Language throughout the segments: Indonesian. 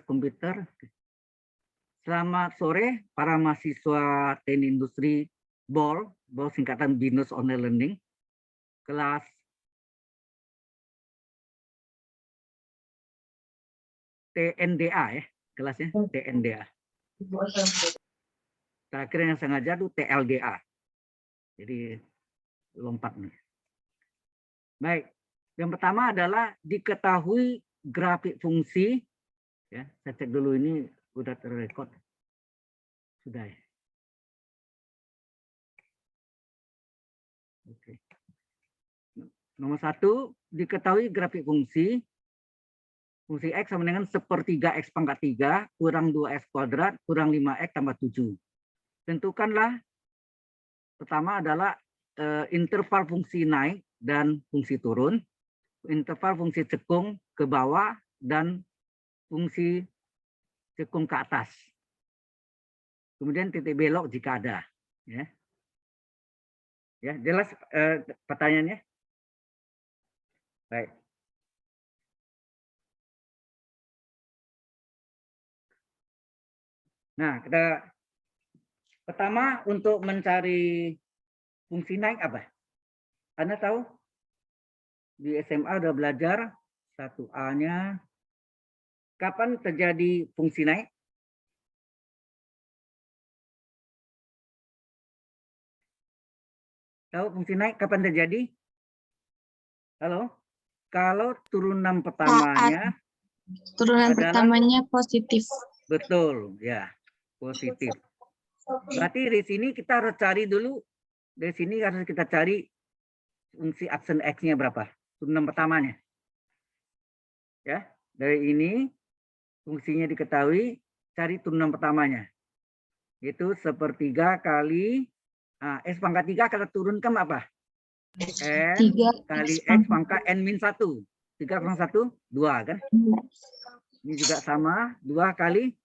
komputer. Selamat sore para mahasiswa Teknik Industri BOL singkatan Binus Online Learning, kelas TNDA ya, kelasnya TNDA. Terakhir yang sengaja itu TLDA. Jadi lompat nih. Baik, yang pertama adalah diketahui grafik fungsi. Ya, saya cek dulu ini udah terrekod. Sudah ya. Oke. Nomor 1, diketahui grafik fungsi. Fungsi X sama dengan 1/3 X pangkat 3 kurang 2X kuadrat kurang 5X tambah 7. Tentukanlah, pertama adalah interval fungsi naik dan fungsi turun, interval fungsi cekung ke bawah, dan fungsi cekung ke atas. Kemudian titik belok jika ada. Ya, ya jelas pertanyaannya? Baik. Nah, kita pertama untuk mencari fungsi naik apa? Anda tahu? Di SMA udah belajar 1A-nya. Kapan terjadi fungsi naik? Tahu fungsi naik kapan terjadi? Halo? Kalau turunan pertamanya pertamanya positif. Betul, ya. Positif. Berarti di sini kita harus cari dulu. Dari sini harus kita cari fungsi aksen X-nya berapa? Turunan pertamanya. Ya, dari ini fungsinya diketahui, cari turunan pertamanya. Itu 1/3 kali X pangkat 3 kalau turunkan apa? N kali X pangkat N-1. 3 kurang 1, 2 kan? Ini juga sama, 2 kali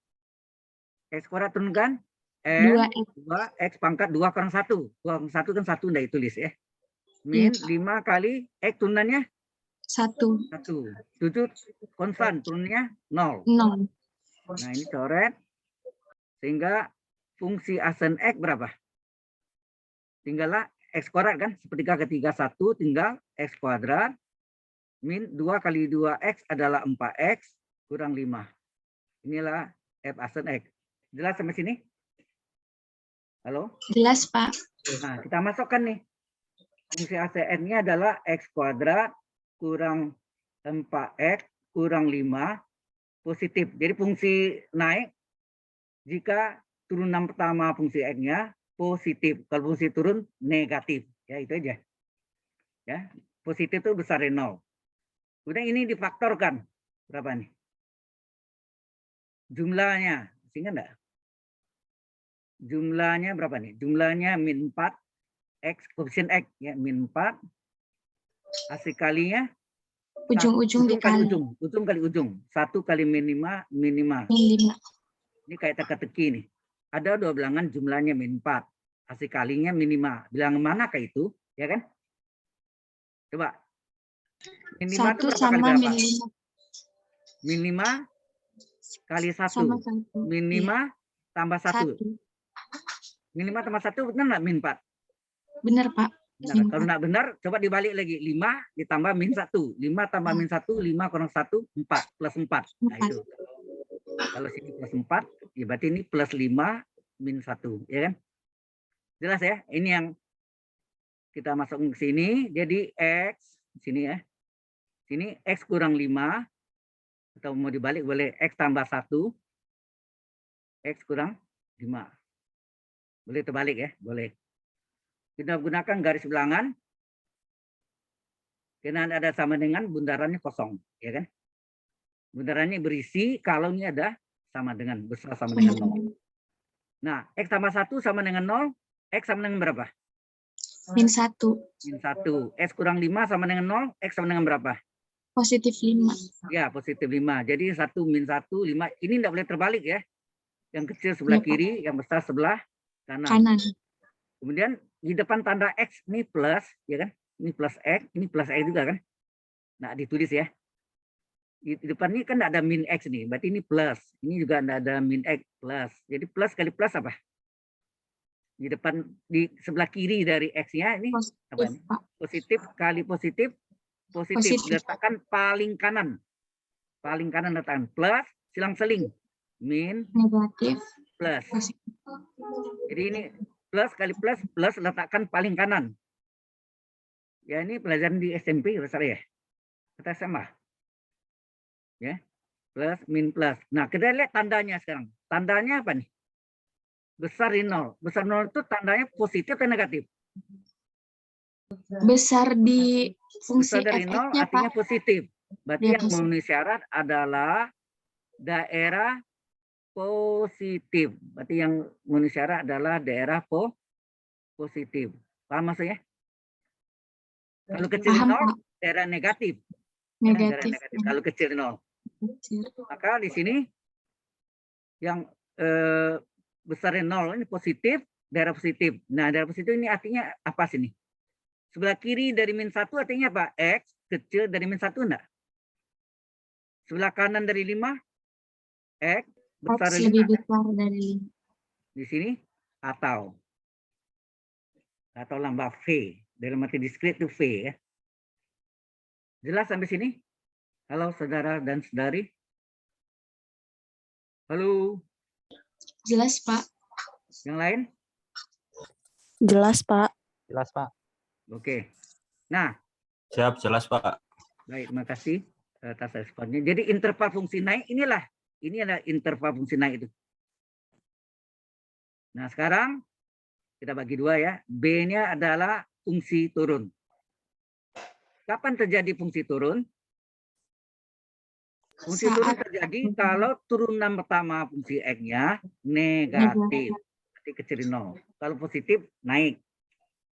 X kuadrat turunkan N 2X pangkat 2 kurang 1. 2 kurang 1 kan 1 enggak ditulis ya. Min 5 kali X turunannya 1. 7 konstan turunnya 0. Nah, ini coret. Sehingga fungsi aksen X berapa? Tinggallah X kuadrat kan, 1/3 ketiga 1 tinggal X kuadrat min 2 kali 2X adalah 4X kurang 5. Inilah F aksen X. Jelas sampai sini? Halo? Jelas, Pak. Nah, kita masukkan nih. Fungsi aksen X-nya adalah X kuadrat kurang 4X kurang 5 positif. Jadi fungsi naik jika turunan pertama fungsi X-nya positif. Kalau fungsi turun negatif. Ya, itu aja. Ya, positif itu besar dari 0. Kemudian ini difaktorkan. Berapa nih? Jumlahnya. Ingat enggak? Jumlahnya berapa nih? Jumlahnya min 4 X, koefisien X ya, min 4. Hasil kalinya Ujung-ujung dikali. Ujung kali ujung. 1 kali min 5. Ini kayak teka-teki nih. Ada dua bilangan jumlahnya min 4. Hasil kalinya min 5. Bilangan manakah itu? Ya kan? Coba. Min 5 itu berapa kali berapa? Min 5 kali 1. Min 5 tambah 1. Min 5 tambah 1 benar nggak min 4? Benar, Pak. Benar. Kalau nggak benar, coba dibalik lagi. 5 ditambah min 1. 5 tambah min 1, 5 kurang 1, 4. Plus 4. Nah, itu. Kalau sini plus 4, ya berarti ini plus 5 min 1. Ya kan? Jelas ya? Ini yang kita masuk ke sini. Jadi X, sini ya. Sini X kurang 5. Atau mau dibalik boleh X tambah 1. X kurang 5. Boleh terbalik ya? Boleh. Kita gunakan garis bilangan. Karena ada sama dengan bundarannya kosong. Ya kan? Bundarannya berisi kalau ini ada sama dengan besar sama dengan 0. Nah, X tambah 1 sama dengan 0. X sama dengan berapa? Min 1. Min 1. X kurang 5 sama dengan 0. X sama dengan berapa? Positif 5. Ya, positif 5. Jadi 1 min 1, 5. Ini tidak boleh terbalik ya. Yang kecil sebelah kiri, yang besar sebelah kanan. Kemudian di depan tanda X ini plus, ya kan? Ini plus X, ini plus X juga kan? Nah, ditulis ya. Di depan ini kan ada min X nih, berarti ini plus. Ini juga ada min X plus. Jadi plus kali plus apa? Di depan, di sebelah kiri dari X-nya ini apa Positif, ini? Pak. Positif kali positif, positif. Positif. Letakkan paling kanan. Paling kanan letakkan plus, silang-seling. Min, Negatif. plus. Positif. Jadi ini plus kali plus, plus letakkan paling kanan. Ya ini pelajaran di SMP, ya. Kita sama. Ya, plus, min, plus. Nah, kita lihat tandanya sekarang. Tandanya apa nih? Besar di nol. Besar nol itu tandanya positif atau negatif? Besar di fungsi Besar dari nol fx-nya, artinya Pak. positif. Berarti Dia yang positif. memenuhi syarat adalah daerah positif. Berarti yang memenuhi syarat adalah daerah positif. Paham maksudnya? Kalau kecil Paham, nol, Pak. daerah negatif. Daerah Negatif. negatif. Kalau kecil nol. Maka di sini yang besar dari nol ini positif, daerah positif. Nah, daerah positif ini artinya apa sini? Sebelah kiri dari min 1 artinya apa? X kecil dari min 1 enggak? Sebelah kanan dari 5, X besar X dari lebih 5. besar dari Di sini atau lambah V. Dalam arti diskrit itu V ya. Jelas sampai sini? Halo saudara dan saudari. Halo. jelas, Pak. Yang lain? Jelas, Pak. Jelas, Pak. Oke. Nah, Siap, jelas, Pak. baik, terima kasih atas responnya. Jadi interval fungsi naik inilah. Ini adalah interval fungsi naik itu. Nah, sekarang kita bagi dua ya. B-nya adalah fungsi turun. Kapan terjadi fungsi turun? Fungsi turun terjadi kalau turunan pertama fungsi X-nya negatif. Berarti kecil dari 0. Kalau positif, naik.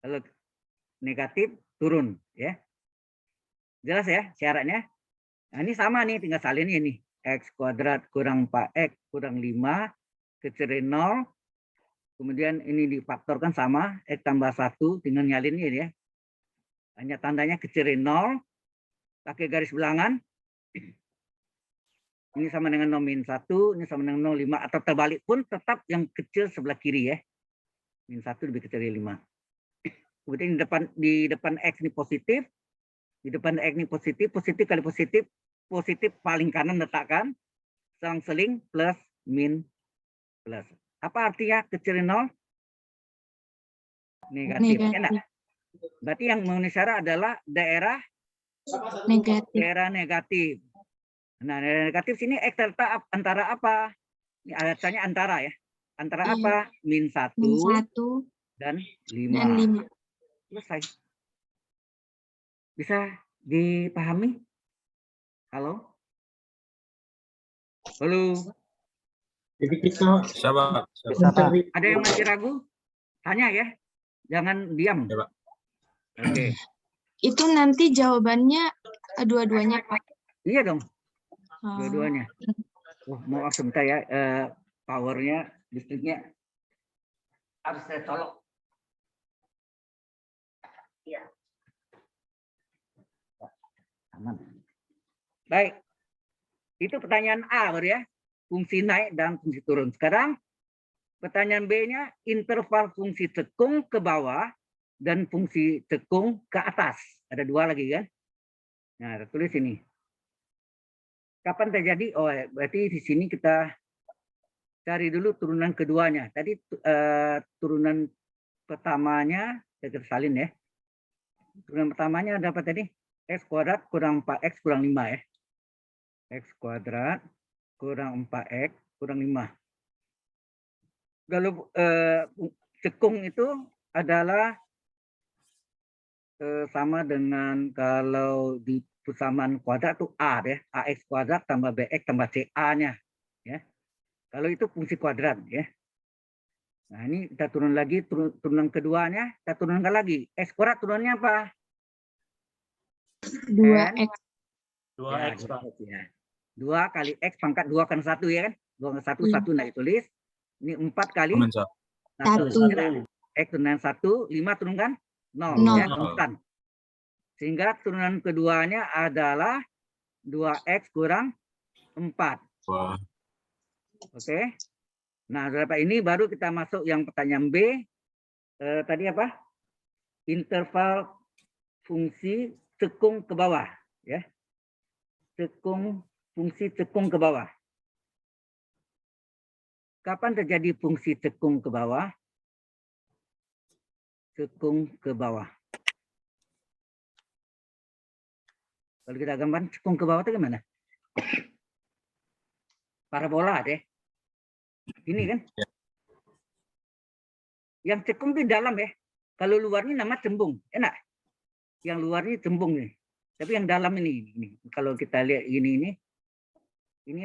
Kalau negatif, turun. Ya. Jelas ya syaratnya? Nah, ini sama nih, tinggal salinnya nih. X kuadrat kurang 4X kurang 5 kecil dari 0. Kemudian ini difaktorkan sama, X tambah 1, tinggal nyalinnya ya. Hanya tandanya kecil dari 0, pakai garis bilangan. Ini sama dengan 0 min 1, ini sama dengan 0,5, atau terbalik pun tetap yang kecil sebelah kiri ya. Min 1 lebih kecil dari 5. Kemudian di depan X ini positif, di depan X ini positif, positif kali positif, positif paling kanan letakkan, selang-seling plus, min, plus. Apa artinya kecil dari 0? Negatif. Enak. Berarti yang memenuhi syarat adalah daerah Negatif. daerah negatif. Nah, daerah negatif sini X letak antara apa? Ini alasannya antara ya. Antara Iya. apa? Min 1 Min 1 dan 5. dan 5. Selesai. Bisa dipahami? Halo? Halo? Jadi kita Siapa? mencari Ada yang masih ragu? Tanya ya. Jangan diam. Ya, Pak. Oke. Itu nanti jawabannya dua-duanya, Pak. Iya dong, Oh. dua-duanya. Oh, maaf sebentar ya. Powernya, listriknya harus saya tolong. Iya. Aman. Baik. Itu pertanyaan A baru ya. Fungsi naik dan fungsi turun. Sekarang pertanyaan B-nya interval fungsi cekung ke bawah dan fungsi cekung ke atas. Ada dua lagi kan? Nah, tulis ini. Kapan terjadi? Oh, berarti di sini kita cari dulu turunan keduanya. Tadi turunan pertamanya kita salin ya. Turunan pertamanya ada apa tadi? X kuadrat kurang 4X kurang 5 ya. X kuadrat kurang 4X kurang 5. Kalau cekung itu adalah sama dengan kalau di persamaan kuadrat itu A ya. AX kuadrat tambah BX tambah CA-nya. Ya. Kalau itu fungsi kuadrat ya. Nah, ini kita turun lagi, turunan keduanya, kita turunkan lagi. X kuadrat turunannya apa? 2X. 2X, Ya, Pak. ya. 2 kali X pangkat 2 kan 1 ya kan? 2 kan 1, 1 enggak ditulis. Ini 4 kali Amin, Pak. 1. X turunan 1, 5 turunkan 0. Nol. Ya, konstan. Sehingga turunan keduanya adalah 2x kurang 4. Wah. Oke. Nah, Bapak, ini baru kita masuk yang pertanyaan B. Tadi apa? Interval fungsi cekung ke bawah, ya. Fungsi cekung ke bawah. Kapan terjadi fungsi cekung ke bawah? Cekung ke bawah. Kalau kita gambar cekung ke bawah itu gimana? Parabola deh. Ini kan? Yang cekung di dalam ya. Kalau luarnya nama cembung, enak. Yang luarnya cembung nih. Tapi yang dalam ini. Kalau kita lihat ini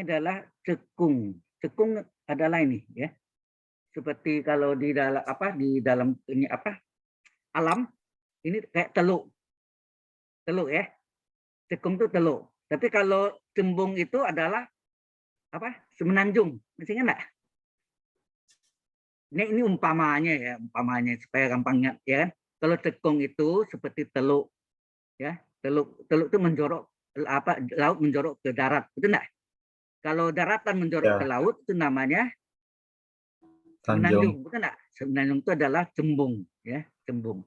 adalah cekung. Cekung adalah ini ya. Seperti kalau di dalam ini alam ini kayak teluk. Teluk ya. Cekung itu teluk. Tapi kalau cembung itu adalah semenanjung. Masih enggak? Ini umpamanya ya, supaya gampangnya ya kan. Kalau cekung itu seperti teluk ya. Teluk itu menjorok laut menjorok ke darat, betul enggak? Kalau daratan menjorok ke laut itu namanya semenanjung, betul enggak? Semenanjung itu adalah cembung ya, cembung.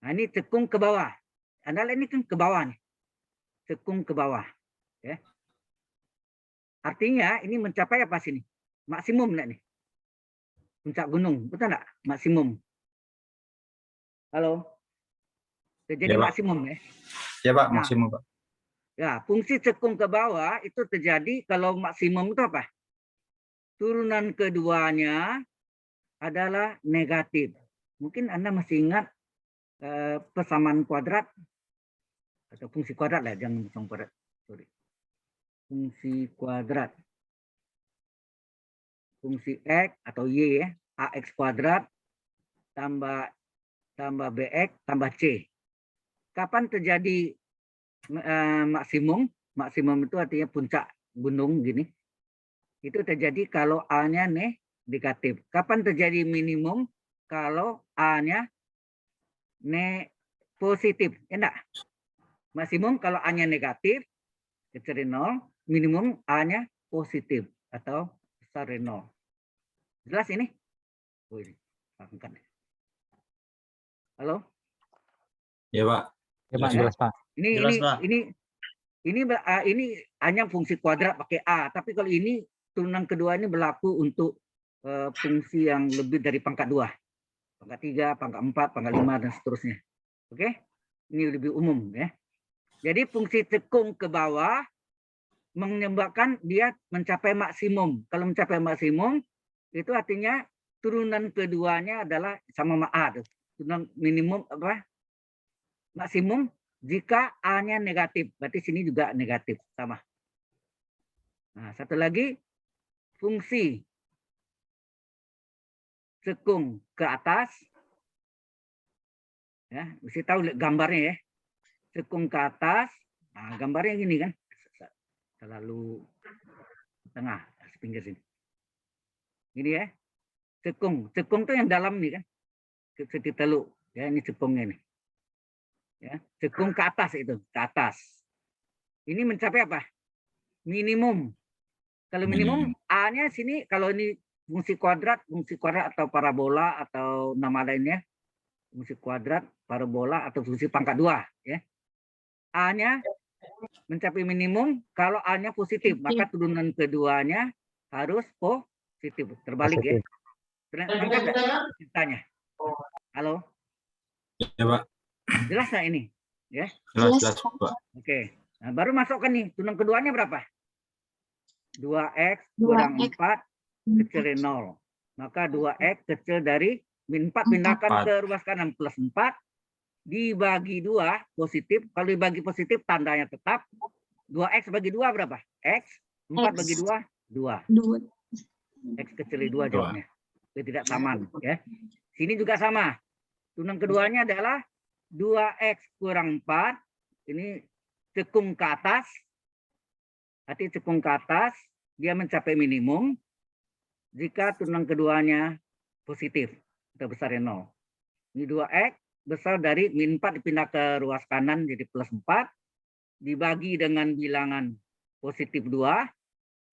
Nah, ini cekung ke bawah. Adalah ini kan ke bawah nih. Cekung ke bawah ya. Artinya ini mencapai apa sini? Maksimum enggak nih? Puncak gunung, betul enggak? Maksimum. Halo. Jadi Ya, Pak. maksimum ya. Ya, Pak, Nah, maksimum, Pak. ya, fungsi cekung ke bawah itu terjadi kalau maksimum itu apa? Turunan keduanya adalah negatif. Mungkin Anda masih ingat persamaan kuadrat atau fungsi kuadrat lah, jangan fungsi kuadrat. Sorry. Fungsi kuadrat. Fungsi X atau Y ya, AX kuadrat tambah BX tambah C. Kapan terjadi maksimum? Maksimum itu artinya puncak gunung gini. Itu terjadi kalau A-nya negatif. Kapan terjadi minimum? Kalau A-nya positif. Enggak? Maksimum kalau A-nya negatif, kecil dari 0. Minimum A-nya positif atau besar dari 0. Jelas ini? Oh, ini. Halo? Ya, Pak. Ya, Pak, Ya. jelas, Pak. Jelas, Pak. Ini hanya fungsi kuadrat pakai A, tapi kalau ini turunan kedua ini berlaku untuk fungsi yang lebih dari pangkat 2. Pangkat 3, pangkat 4, pangkat 5 dan seterusnya. Oke? Ini lebih umum ya. Jadi fungsi cekung ke bawah menyebabkan dia mencapai maksimum. Kalau mencapai maksimum itu artinya turunan keduanya adalah sama A. Turunan minimum maksimum jika A-nya negatif, berarti sini juga negatif, sama. Nah, satu lagi, fungsi cekung ke atas. Ya, mesti tahu gambarnya ya. Cekung ke atas, nah gambarnya gini kan. Terlalu tengah, pinggir sini. Ini ya. Cekung itu yang dalam nih kan. Seperti teluk, ya ini cekungnya nih. Ya, cekung ke atas itu, ke atas. Ini mencapai apa? Minimum. Kalau minimum A-nya sini kalau ini fungsi kuadrat atau parabola atau nama lainnya, fungsi kuadrat, parabola atau fungsi pangkat 2 ya. A-nya mencapai minimum kalau A-nya positif, maka turunan keduanya harus positif. Terbalik ya. Nangkap enggak ceritanya? Halo? Ya, Pak. Jelas nggak ini? Ya. Jelas, Pak. Oke. Nah, baru masukkan nih, turunan keduanya berapa? 2x kurang 4 kecil dari 0. Maka 2x kecil dari min 4 pindahkan ke ruas kanan plus 4 dibagi 2 positif. Kalau dibagi positif tandanya tetap. 2x bagi 2 berapa? X. 4 bagi 2 2. X kecil dari 2 jawabnya. Itu tidak samaan ya. Sini juga sama. Turunan keduanya adalah 2x kurang 4. Ini cekung ke atas. Arti cekung ke atas, dia mencapai minimum jika turunan keduanya positif atau besar dari 0. Ini 2x besar dari min 4 dipindah ke ruas kanan jadi plus 4 dibagi dengan bilangan positif 2.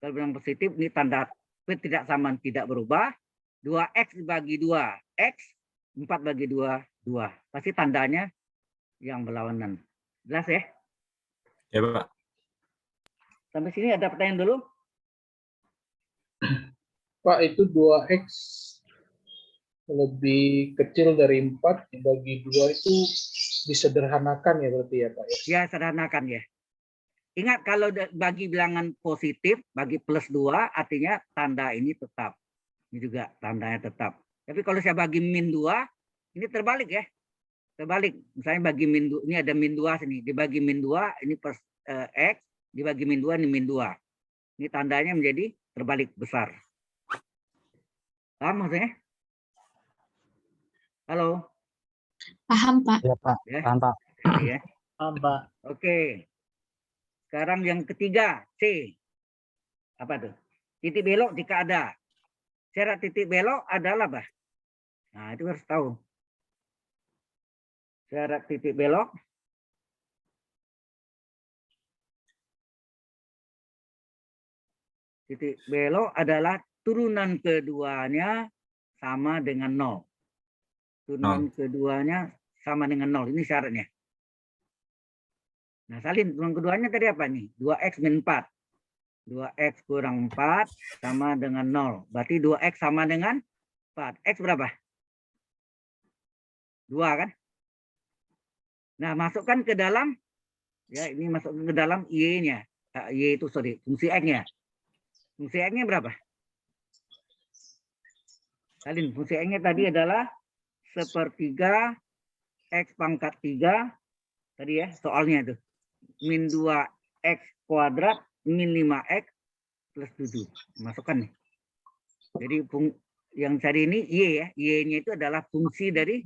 Kalau bilangan positif ini tanda ketidaksamaan tidak berubah. 2x dibagi 2, x. 4 bagi 2, 2. Pasti tandanya yang berlawanan. Jelas ya? Ya, Pak. Sampai sini ada pertanyaan dulu? Pak, itu 2x lebih kecil dari 4 dibagi 2 itu disederhanakan ya berarti ya Pak ya? Ya, sederhanakan ya. Ingat kalau bagi bilangan positif, bagi plus 2, artinya tanda ini tetap. Ini juga tandanya tetap. Tapi kalau saya bagi min 2, ini terbalik ya. Terbalik. Misalnya bagi min 2, ini ada min 2 sini. Dibagi min 2, ini plus x. Dibagi min 2, ini min 2. Ini tandanya menjadi terbalik besar. Paham maksudnya? Halo? Paham, Pak. Ya, Pak. Ya. Paham, Pak. Ya. Paham, Pak. Oke. Sekarang yang ketiga, C. Apa tuh? Titik belok jika ada. Syarat titik belok adalah apa? Nah, itu harus tahu. Syarat titik belok. Titik belok adalah turunan keduanya sama dengan 0. Turunan keduanya sama dengan 0. Ini syaratnya. Nah, salin turunan keduanya tadi apa nih? 2x min 4. 2x kurang 4 sama dengan 0. Berarti 2x sama dengan 4. X berapa? 2 kan? Nah, masukkan ke dalam, ya ini masukkan ke dalam Y-nya. Y itu, sorry, fungsi X-nya. Fungsi X-nya berapa? Salin, fungsi X-nya tadi adalah 1/3 X pangkat 3. Tadi ya, soalnya itu. Min 2x kuadrat min 5x plus 7. Masukkan nih. Jadi yang tadi ini Y ya. Y-nya itu adalah fungsi dari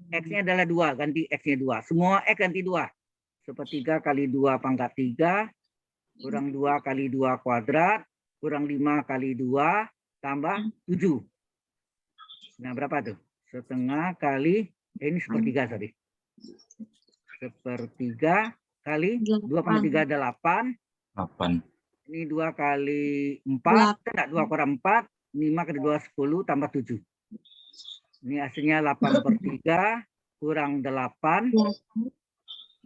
X-nya adalah 2. Ganti X-nya 2. Semua X ganti 2. 1/3 kali 2 pangkat 3. Kurang 2 kali 2 kuadrat. Kurang 5 kali 2. Tambah 7. Nah berapa tuh? 1/2 kali. Ini 1/3 sorry. 1/3 kali 2/3 8. 8. Ini 2 kali 4. Tidak, 2 kurang 4. 5 kali 2, 10 tambah 7. Ini hasilnya 8/3 kurang 8.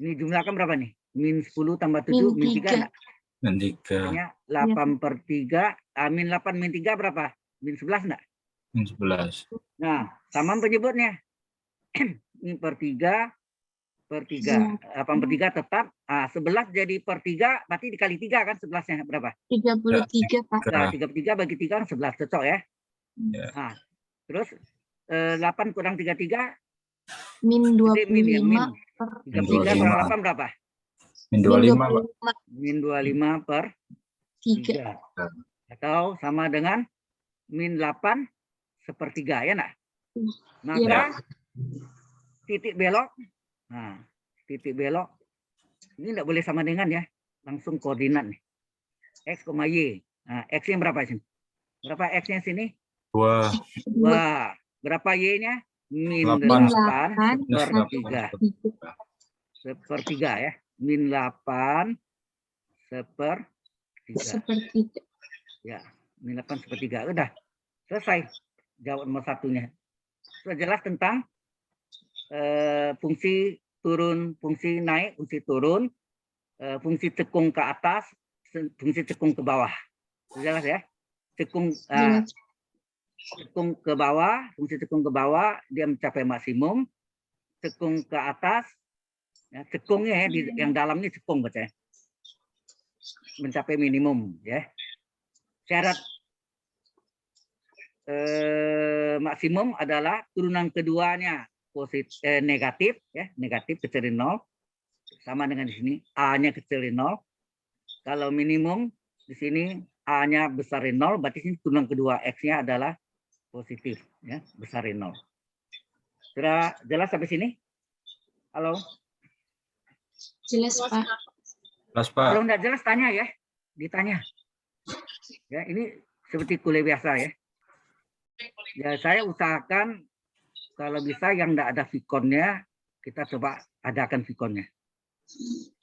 Ini jumlahkan berapa nih? Min 10 tambah 7, min 3 enggak? Dan 3. Hasilnya 8/3. Min 8, min 3 berapa? Min 11 enggak? Min 11. Nah, sama penyebutnya. Ini per 3. 8/3 tetap. 11 jadi per 3, berarti dikali 3 kan 11-nya berapa? 33, Pak. Nah, 33 bagi 3 kan 11, cocok ya. Ya. Nah, terus 8 kurang 33, Min jadi min ya, min. 25 per 33 kurang 8 berapa? Min 25, Pak. Min 25 per 3. 3. Atau sama dengan min 8 1/3 ya enggak? Maka titik belok. Nah, titik belok ini enggak boleh sama dengan ya. Langsung koordinat nih. X, Y. Nah, X-nya berapa sini? Berapa X-nya sini? 2. 2. Berapa Y-nya? Min 8. 8 1/3. 1/3 ya. Min 8 1/3. Seperti itu. Ya, min 8 1/3. Udah. Selesai. Jawab nomor satunya. Sudah jelas tentang fungsi turun, fungsi naik, fungsi turun, fungsi cekung ke atas, fungsi cekung ke bawah. Sudah jelas ya? Cekung cekung ke bawah, fungsi cekung ke bawah dia mencapai maksimum. Cekung ke atas, ya, cekungnya ya, yang dalamnya cekung baca ya. Mencapai minimum ya. Syarat maksimum adalah turunan keduanya positif, negatif ya, negatif kecil dari 0 sama dengan di sini A-nya kecil dari 0. Kalau minimum di sini A-nya besar dari 0, berarti sini turunan kedua X-nya adalah positif ya, besar dari 0. Sudah jelas sampai sini? Halo? Jelas, Pak. Jelas, Pak. Kalau enggak jelas tanya ya, ditanya. Ya, ini seperti kuliah biasa ya. Ya, saya usahakan kalau bisa yang enggak ada Vikonnya, kita coba adakan Vikonnya.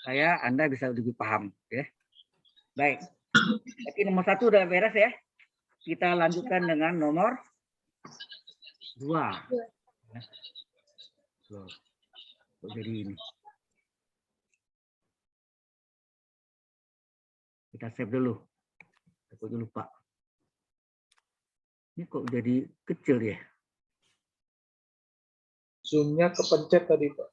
Saya Anda bisa lebih paham ya. Baik. Jadi nomor 1 udah beres ya. Kita lanjutkan dengan nomor 2. Loh, kok jadi ini? Kita save dulu. Aku lupa. Ini kok jadi kecil ya? Zoom-nya kepencet tadi, Pak.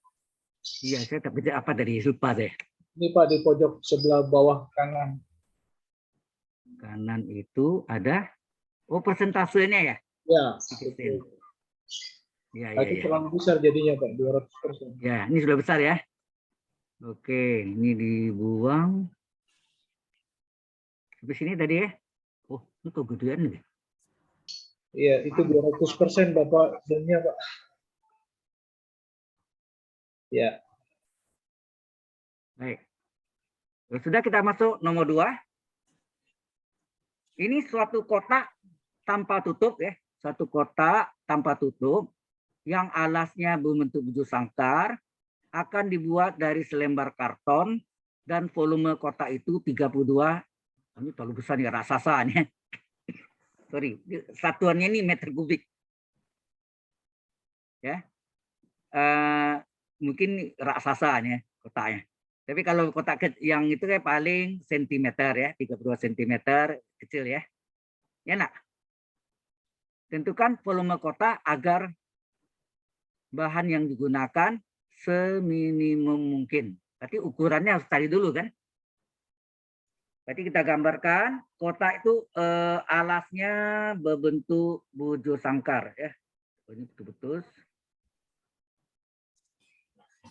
Iya, saya tapi apa tadi? Lupa deh. Ini Pak di pojok sebelah bawah kanan. Kanan itu ada, oh persentasenya ya? Ya, Persen. betul. Ya, Nah, ya, itu ya. terlalu besar jadinya, Pak, 200%. Ya, ini sudah besar ya. Oke, ini dibuang. Sampai sini tadi ya. Oh, ini kegedean nih. Iya, itu 200% Bapak zoom-nya, Pak. Ya. Baik. Sudah, kita masuk nomor 2. Ini suatu kotak tanpa tutup ya. Suatu kotak tanpa tutup yang alasnya berbentuk bujur sangkar akan dibuat dari selembar karton dan volume kotak itu 32. Ini terlalu besar nih, raksasa nih. Sorry, satuannya ini meter kubik. Ya. Mungkin raksasa nih kotaknya. Tapi kalau kotak yang itu kayak paling sentimeter ya, 32 cm kecil ya. Ya nak. Tentukan volume kotak agar bahan yang digunakan seminimum mungkin. Berarti ukurannya harus cari dulu kan. Berarti kita gambarkan kotak itu alasnya berbentuk bujur sangkar ya. Ini betul-betul.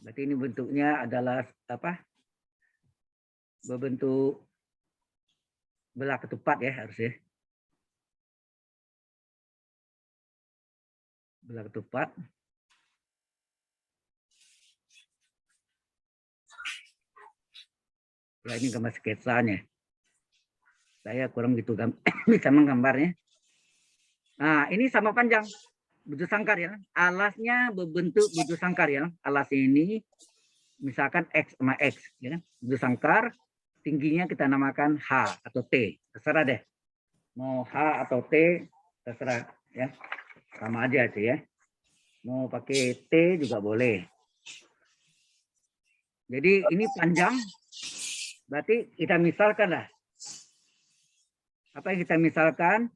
Berarti ini bentuknya adalah apa? Berbentuk belah ketupat ya harusnya. Belah ketupat. Ya, ini gambar sketsanya. Saya kurang gitu bisa menggambarnya. Nah, ini sama panjang bujur sangkar ya. Alasnya berbentuk bujur sangkar ya. Alasnya ini misalkan X sama X ya. Bujur sangkar, tingginya kita namakan H atau T. Terserah deh. Mau H atau T terserah ya. Sama aja sih ya. Mau pakai T juga boleh. Jadi ini panjang. Berarti kita misalkan lah. Apa yang kita misalkan?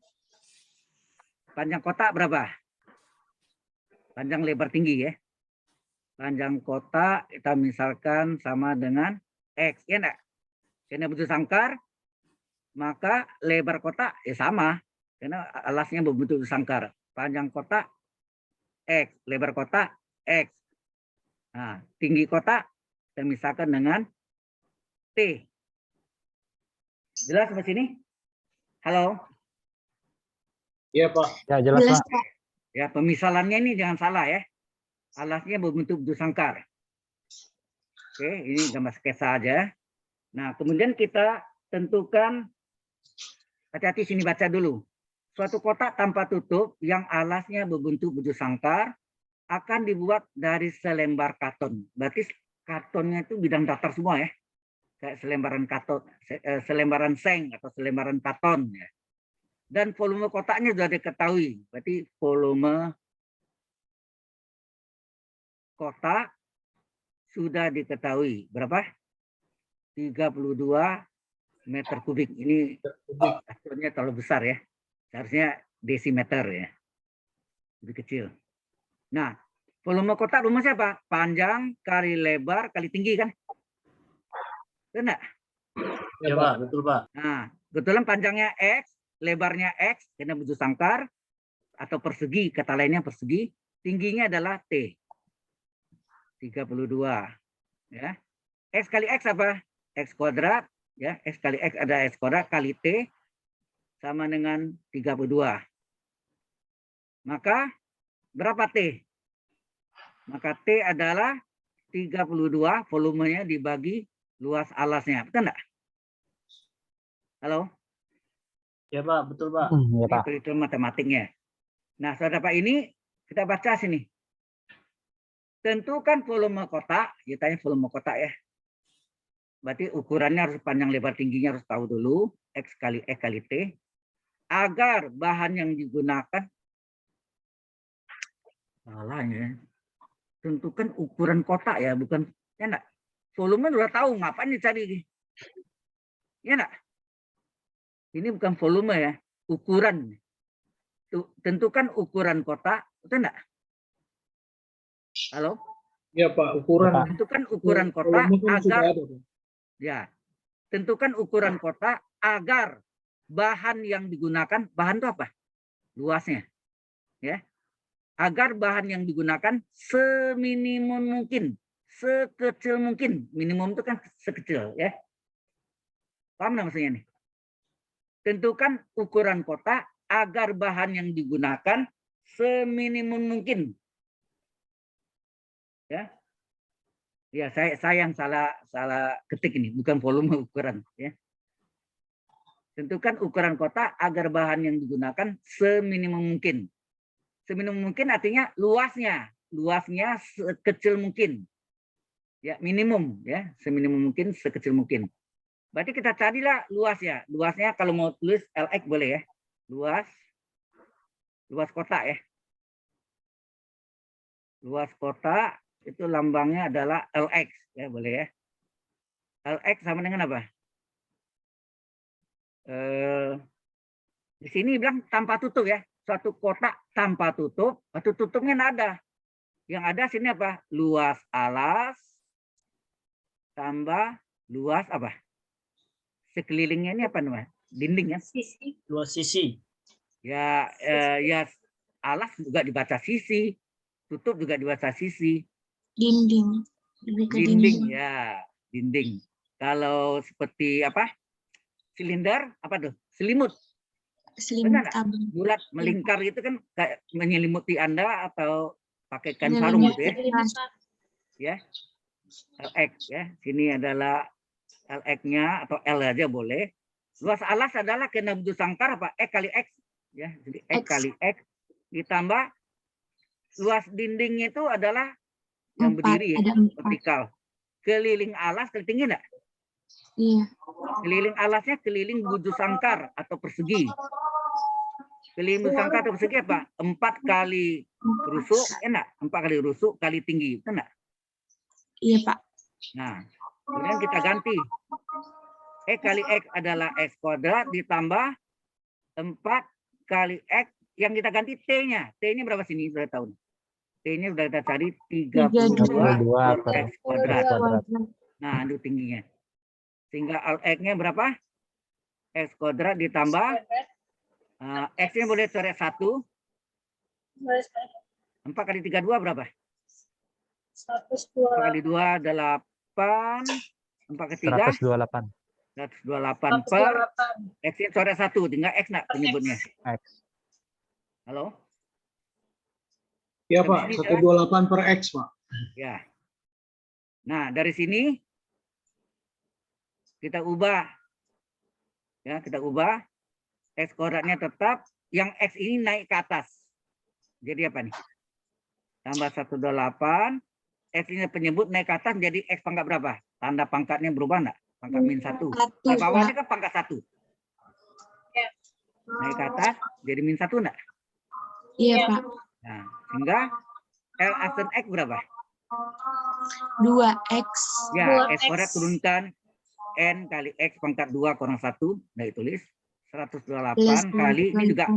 Panjang kotak berapa? Panjang lebar tinggi ya. Panjang kotak kita misalkan sama dengan X. Ya enggak? Karena bujur sangkar, maka lebar kotak ya sama. Karena alasnya berbentuk sangkar. Panjang kotak X. Lebar kotak X. Nah, tinggi kotak kita misalkan dengan T. Jelas sampai sini? Halo? Iya, Pak. Ya, jelas, Jelas, Pak. Pak. Ya, pemisalannya ini jangan salah ya. Alasnya berbentuk bujur sangkar. Oke, ini gambar sketsa aja. Nah, kemudian kita tentukan, hati-hati sini baca dulu. Suatu kotak tanpa tutup yang alasnya berbentuk bujur sangkar akan dibuat dari selembar karton. Berarti kartonnya itu bidang datar semua ya. Kayak selembaran karton, selembaran seng atau selembaran karton ya. Dan volume kotaknya sudah diketahui. Berarti volume kotak sudah diketahui. Berapa? 32 meter kubik. Ini akurnya terlalu besar ya. Seharusnya desimeter ya. Lebih kecil. Nah, volume kotak rumusnya apa? Panjang kali lebar kali tinggi kan? Benar? Ya, Pak. Betul, Pak. Nah, kebetulan panjangnya X, lebarnya X, karena bujur sangkar, atau persegi, kata lainnya persegi, tingginya adalah T. 32. Ya. X kali X apa? X kuadrat. Ya, X kali X ada X kuadrat kali T sama dengan 32. Maka berapa T? Maka T adalah 32 volumenya dibagi luas alasnya. Betul enggak? Halo? Ya, Pak. Betul, Pak. Ini perhitungan matematiknya. Nah, saudara Pak, ini kita baca sini. Tentukan volume kotak, kita tanya volume kotak ya. Berarti ukurannya harus panjang lebar tingginya harus tahu dulu. X kali E kali T. Agar bahan yang digunakan. Salahnya. Tentukan ukuran kotak ya. Bukan. Ya enggak? Volume udah tahu. Ngapain dicari? Ya enggak? Ini bukan volume ya. Ukuran. Tentukan ukuran kotak. Betul enggak? Halo? Ya Pak, ukuran. Tentukan ukuran kotak volume kan sudah agar ada, Pak. ya. Tentukan ukuran kotak agar bahan yang digunakan, bahan itu apa? Luasnya. Ya. Agar bahan yang digunakan seminimum mungkin, sekecil mungkin. Minimum itu kan sekecil, ya. Paham nggak maksudnya nih? Tentukan ukuran kotak agar bahan yang digunakan seminimum mungkin. Ya. Ya, saya yang salah ketik ini, bukan volume ukuran, ya. Tentukan ukuran kotak agar bahan yang digunakan seminimum mungkin. Seminimum mungkin artinya luasnya sekecil mungkin. Ya, minimum ya, seminimum mungkin, sekecil mungkin. Berarti kita carilah luasnya. Luasnya kalau mau tulis LX boleh ya. Luas kotak ya. Luas kotak itu lambangnya adalah LX ya, boleh ya. LX sama dengan apa? Di sini bilang tanpa tutup ya. Suatu kotak tanpa tutup, atau tutupnya nggak ada. Yang ada sini apa? Luas alas tambah luas apa? Sekelilingnya ini apa namanya? Dinding ya? Sisi. Luas sisi. Ya, ya alas juga dibaca sisi, tutup juga dibaca sisi. Dinding. Lebih ke Dinding ya, dinding. Kalau seperti apa? Silinder apa tuh? Selimut. Selimut Benar nggak? abang. Bulat melingkar itu kan kayak menyelimuti Anda atau pakai kain sarung gitu ya. Ya. LX ya. Sini adalah LX-nya atau L aja boleh. Luas alas adalah kena bujur sangkar apa? E kali X ya. Jadi E X. kali X ditambah luas dindingnya itu adalah yang 4, berdiri ya, ada 4. vertikal. Keliling alas tinggi enggak? Iya. Keliling alasnya keliling bujur sangkar atau persegi. Keliling bujur sangkar atau persegi apa? 4 kali rusuk, enak. 4 kali rusuk kali tinggi, betul enggak? Iya Pak. Nah, kemudian kita ganti. E kali X adalah X kuadrat ditambah 4 kali X yang kita ganti T-nya. T-nya berapa sini? Sudah tahu. T-nya sudah kita cari 32 per X kuadrat. Nah, itu tingginya. Sehingga X-nya berapa? X kuadrat ditambah X-nya boleh coret 1. 4 kali 32 berapa? 4 kali 2 8. 4 kali 3 128. 128 per X-nya coret 1. Tinggal X nak penyebutnya. X. Halo? Ya Sampai Pak, sini 128 per X Pak. Ya. Nah, dari sini kita ubah. Ya, kita ubah. X kuadratnya tetap, yang X ini naik ke atas. Jadi apa nih? Tambah 128, X ini penyebut naik ke atas jadi X pangkat berapa? Tanda pangkatnya berubah enggak? Pangkat -1. Nah, bawahnya kan pangkat 1. Naik ke atas jadi -1 enggak? Iya Pak. Nah, sehingga L aksen X berapa? 2X. Ya, X kuadrat turunkan N kali X pangkat 2 kurang 1. Nah, ditulis 128 kali, ini juga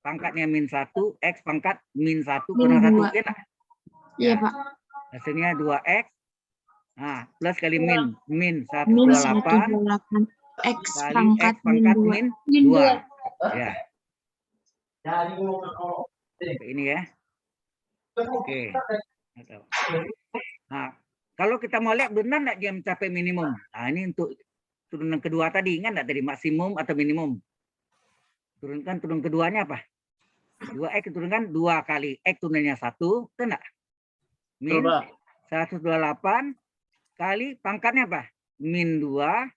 pangkatnya -1, X pangkat -1 kurang 1. Ya, Iya Pak. hasilnya 2X. Nah, plus kali min 128 X kali pangkat X pangkat min 2. Ya. Seperti ini ya. Oke. Nah, kalau kita mau lihat benar enggak dia mencapai minimum. Nah, ini untuk turunan kedua tadi, ingat enggak dari maksimum atau minimum? Turun keduanya apa? 2X turunkan 2 kali X turunannya 1, betul enggak? Min 128 kali pangkatnya apa? Min 2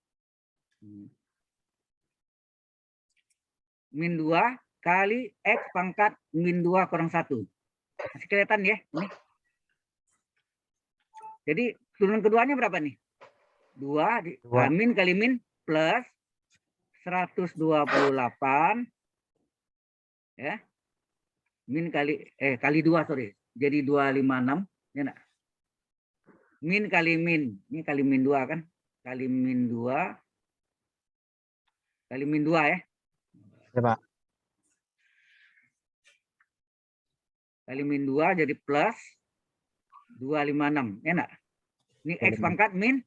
kali X pangkat min 2 kurang 1. Masih kelihatan ya? Ini. Jadi turunan keduanya berapa nih? min kali min plus 128 ya. Min kali 2 sorry. Jadi 256 ya nak. Min kali min. Ini kali min 2 kan? Kali min 2. Kali min 2 ya. Ya, Pak. Kali min 2 jadi plus 256 ya nak. Ini X pangkat min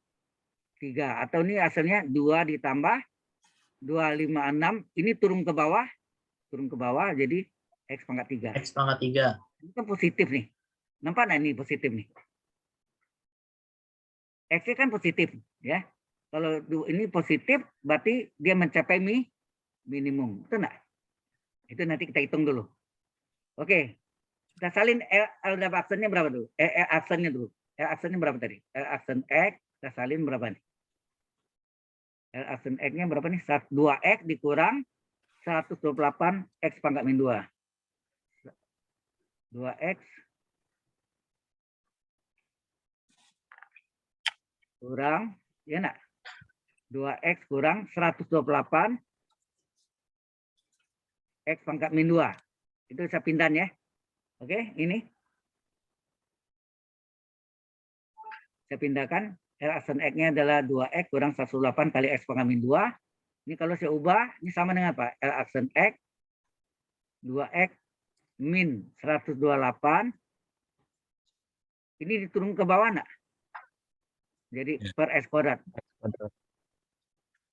3 atau ini hasilnya 2 ditambah 256 ini turun ke bawah jadi X pangkat 3. X pangkat 3. Ini kan positif nih. Nampak nggak ini positif nih? X kan positif ya. Kalau ini positif berarti dia mencapai minimum. Itu enggak? Itu nanti kita hitung dulu. Oke. Kita salin L aksennya berapa dulu? Aksennya dulu. L aksennya berapa tadi? L aksen X kita salin berapa nih? L aksen X-nya berapa nih? 2X dikurang 128 X pangkat min 2. 2X kurang, ya enggak? 2X kurang 128 X pangkat min 2. Itu saya pindahan ya. Oke, ini. Saya pindahkan. L aksen X-nya adalah 2X kurang 128 kali X pangkat min 2. Ini kalau saya ubah, ini sama dengan apa? L aksen X, 2X min 128. Ini diturun ke bawah enggak? Jadi per X kuadrat.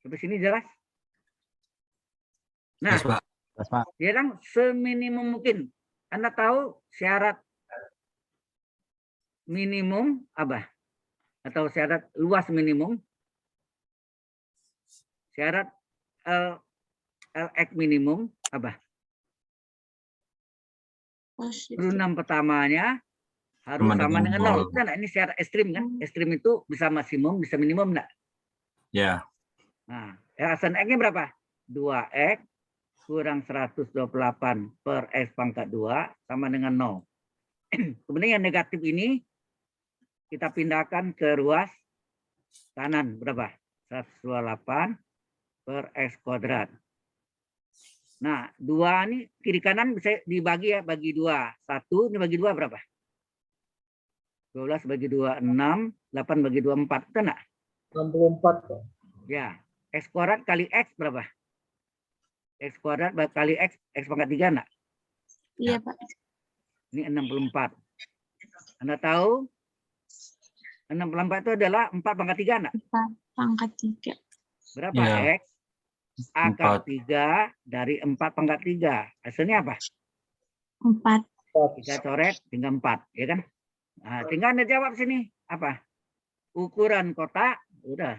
Sampai sini jelas? Nah, ya kan seminimum mungkin. Anda tahu syarat minimum apa? Atau syarat luas minimum? Syarat LX minimum apa? Turunan pertamanya harus sama dengan 0. Kan ini syarat ekstrim kan? Ekstrim itu bisa maksimum, bisa minimum enggak? Ya. Nah, aksen X-nya berapa? 2X kurang 128 per X pangkat 2 sama dengan 0. Kemudian yang negatif ini kita pindahkan ke ruas kanan. Berapa? 128 per X kuadrat. Nah, 2 ini kiri kanan bisa dibagi ya, bagi 2. 1 ini bagi 2 berapa? 12 bagi 2, 6. 8 bagi 2, 4. Itu enggak? 64. Pak. Ya. X kuadrat kali X berapa? X kuadrat kali X pangkat 3 enggak? Iya, Pak. Ini 64. Anda tahu 64 itu adalah 4 pangkat 3 enggak? 4 pangkat 3. Berapa Ya. X? Akar 3 dari 4 pangkat 3. Hasilnya apa? 4. 3 coret tinggal 4, ya kan? Nah, tinggal Anda jawab sini. Apa? Ukuran kotak, udah.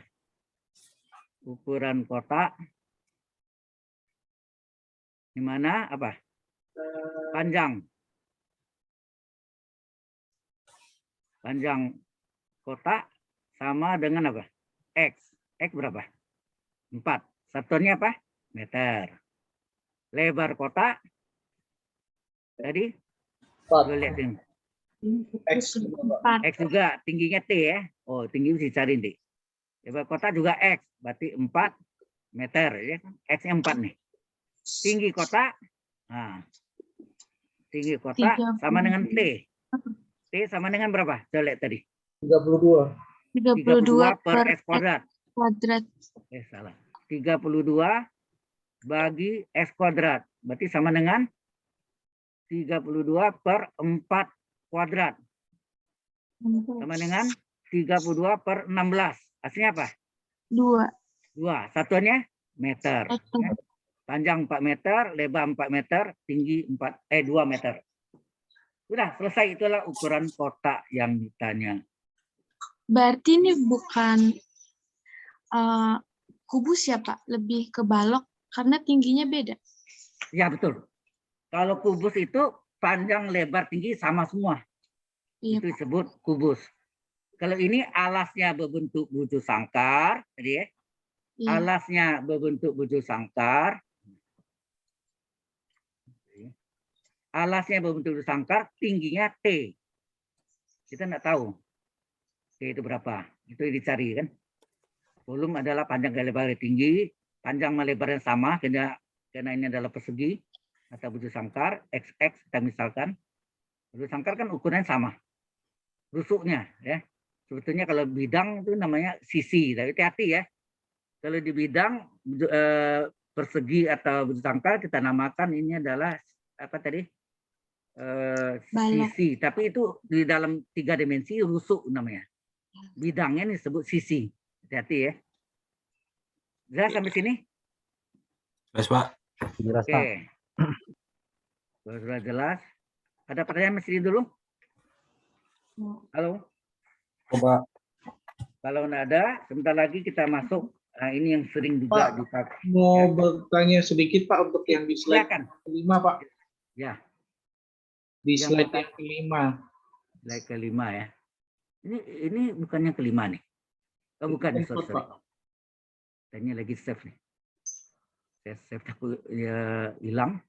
Ukuran kotak. Di mana? Apa? Panjang. Panjang kotak sama dengan apa? X. X berapa? 4. Satuannya apa? Meter. Lebar kotak tadi 4. boleh lihat ini. X juga, Pak. 4. X juga tingginya T ya. Oh, tinggi bisa cari nih. Lebar kotak juga X, berarti 4 meter ya. X-nya 4 nih. Tinggi kotak. Nah. Tinggi kotak sama dengan T. T sama dengan berapa? Coba lihat tadi. 32. 32 per X kuadrat. kuadrat. Salah. 32 bagi X kuadrat. Berarti sama dengan 32 per 4 kuadrat. Sama dengan 32 per 16. Hasilnya apa? 2. 2. Satuannya meter. Ya. Panjang 4 meter, lebar 4 meter, tinggi 2 meter. Sudah selesai, itulah ukuran kotak yang ditanya. Berarti ini bukan kubus ya, Pak? Lebih ke balok karena tingginya beda. Ya betul. Kalau kubus itu panjang, lebar, tinggi sama semua. Iya, Itu Pak. disebut kubus. Kalau ini alasnya berbentuk bujur sangkar, tadi ya. Iya. Alasnya berbentuk bujur sangkar. Alasnya berbentuk bujur sangkar, tingginya T. Kita nggak tahu T itu berapa. Itu dicari kan. Volume adalah panjang kali lebar tinggi, panjang sama lebarnya sama, karena ini adalah persegi atau bujur sangkar, XX kita misalkan. Bujur sangkar kan ukurannya sama. Rusuknya ya. Sebetulnya kalau bidang itu namanya sisi, tapi hati-hati ya. Kalau di bidang persegi atau bujur sangkar kita namakan ini adalah apa tadi? Balok. Sisi, tapi itu di dalam 3 dimensi rusuk namanya. Bidangnya disebut sisi. Hati-hati ya. Jelas sampai sini? Jelas, Pak. Jelas, Pak. Oke. Kalau sudah jelas, ada pertanyaan Mas Ridi dulu? Halo? Coba. Kalau nggak ada, sebentar lagi kita masuk. Nah, ini yang sering juga Pak, dipakai. Mau bertanya sedikit Pak untuk yang di slide Silakan. kelima Pak. Ya, Di Yang slide apa? yang kelima. slide kelima ya. Ini bukannya kelima nih. Oh, bukan, Keempat, sorry. Pak. Tanya lagi save nih. Saya save tapi ya hilang.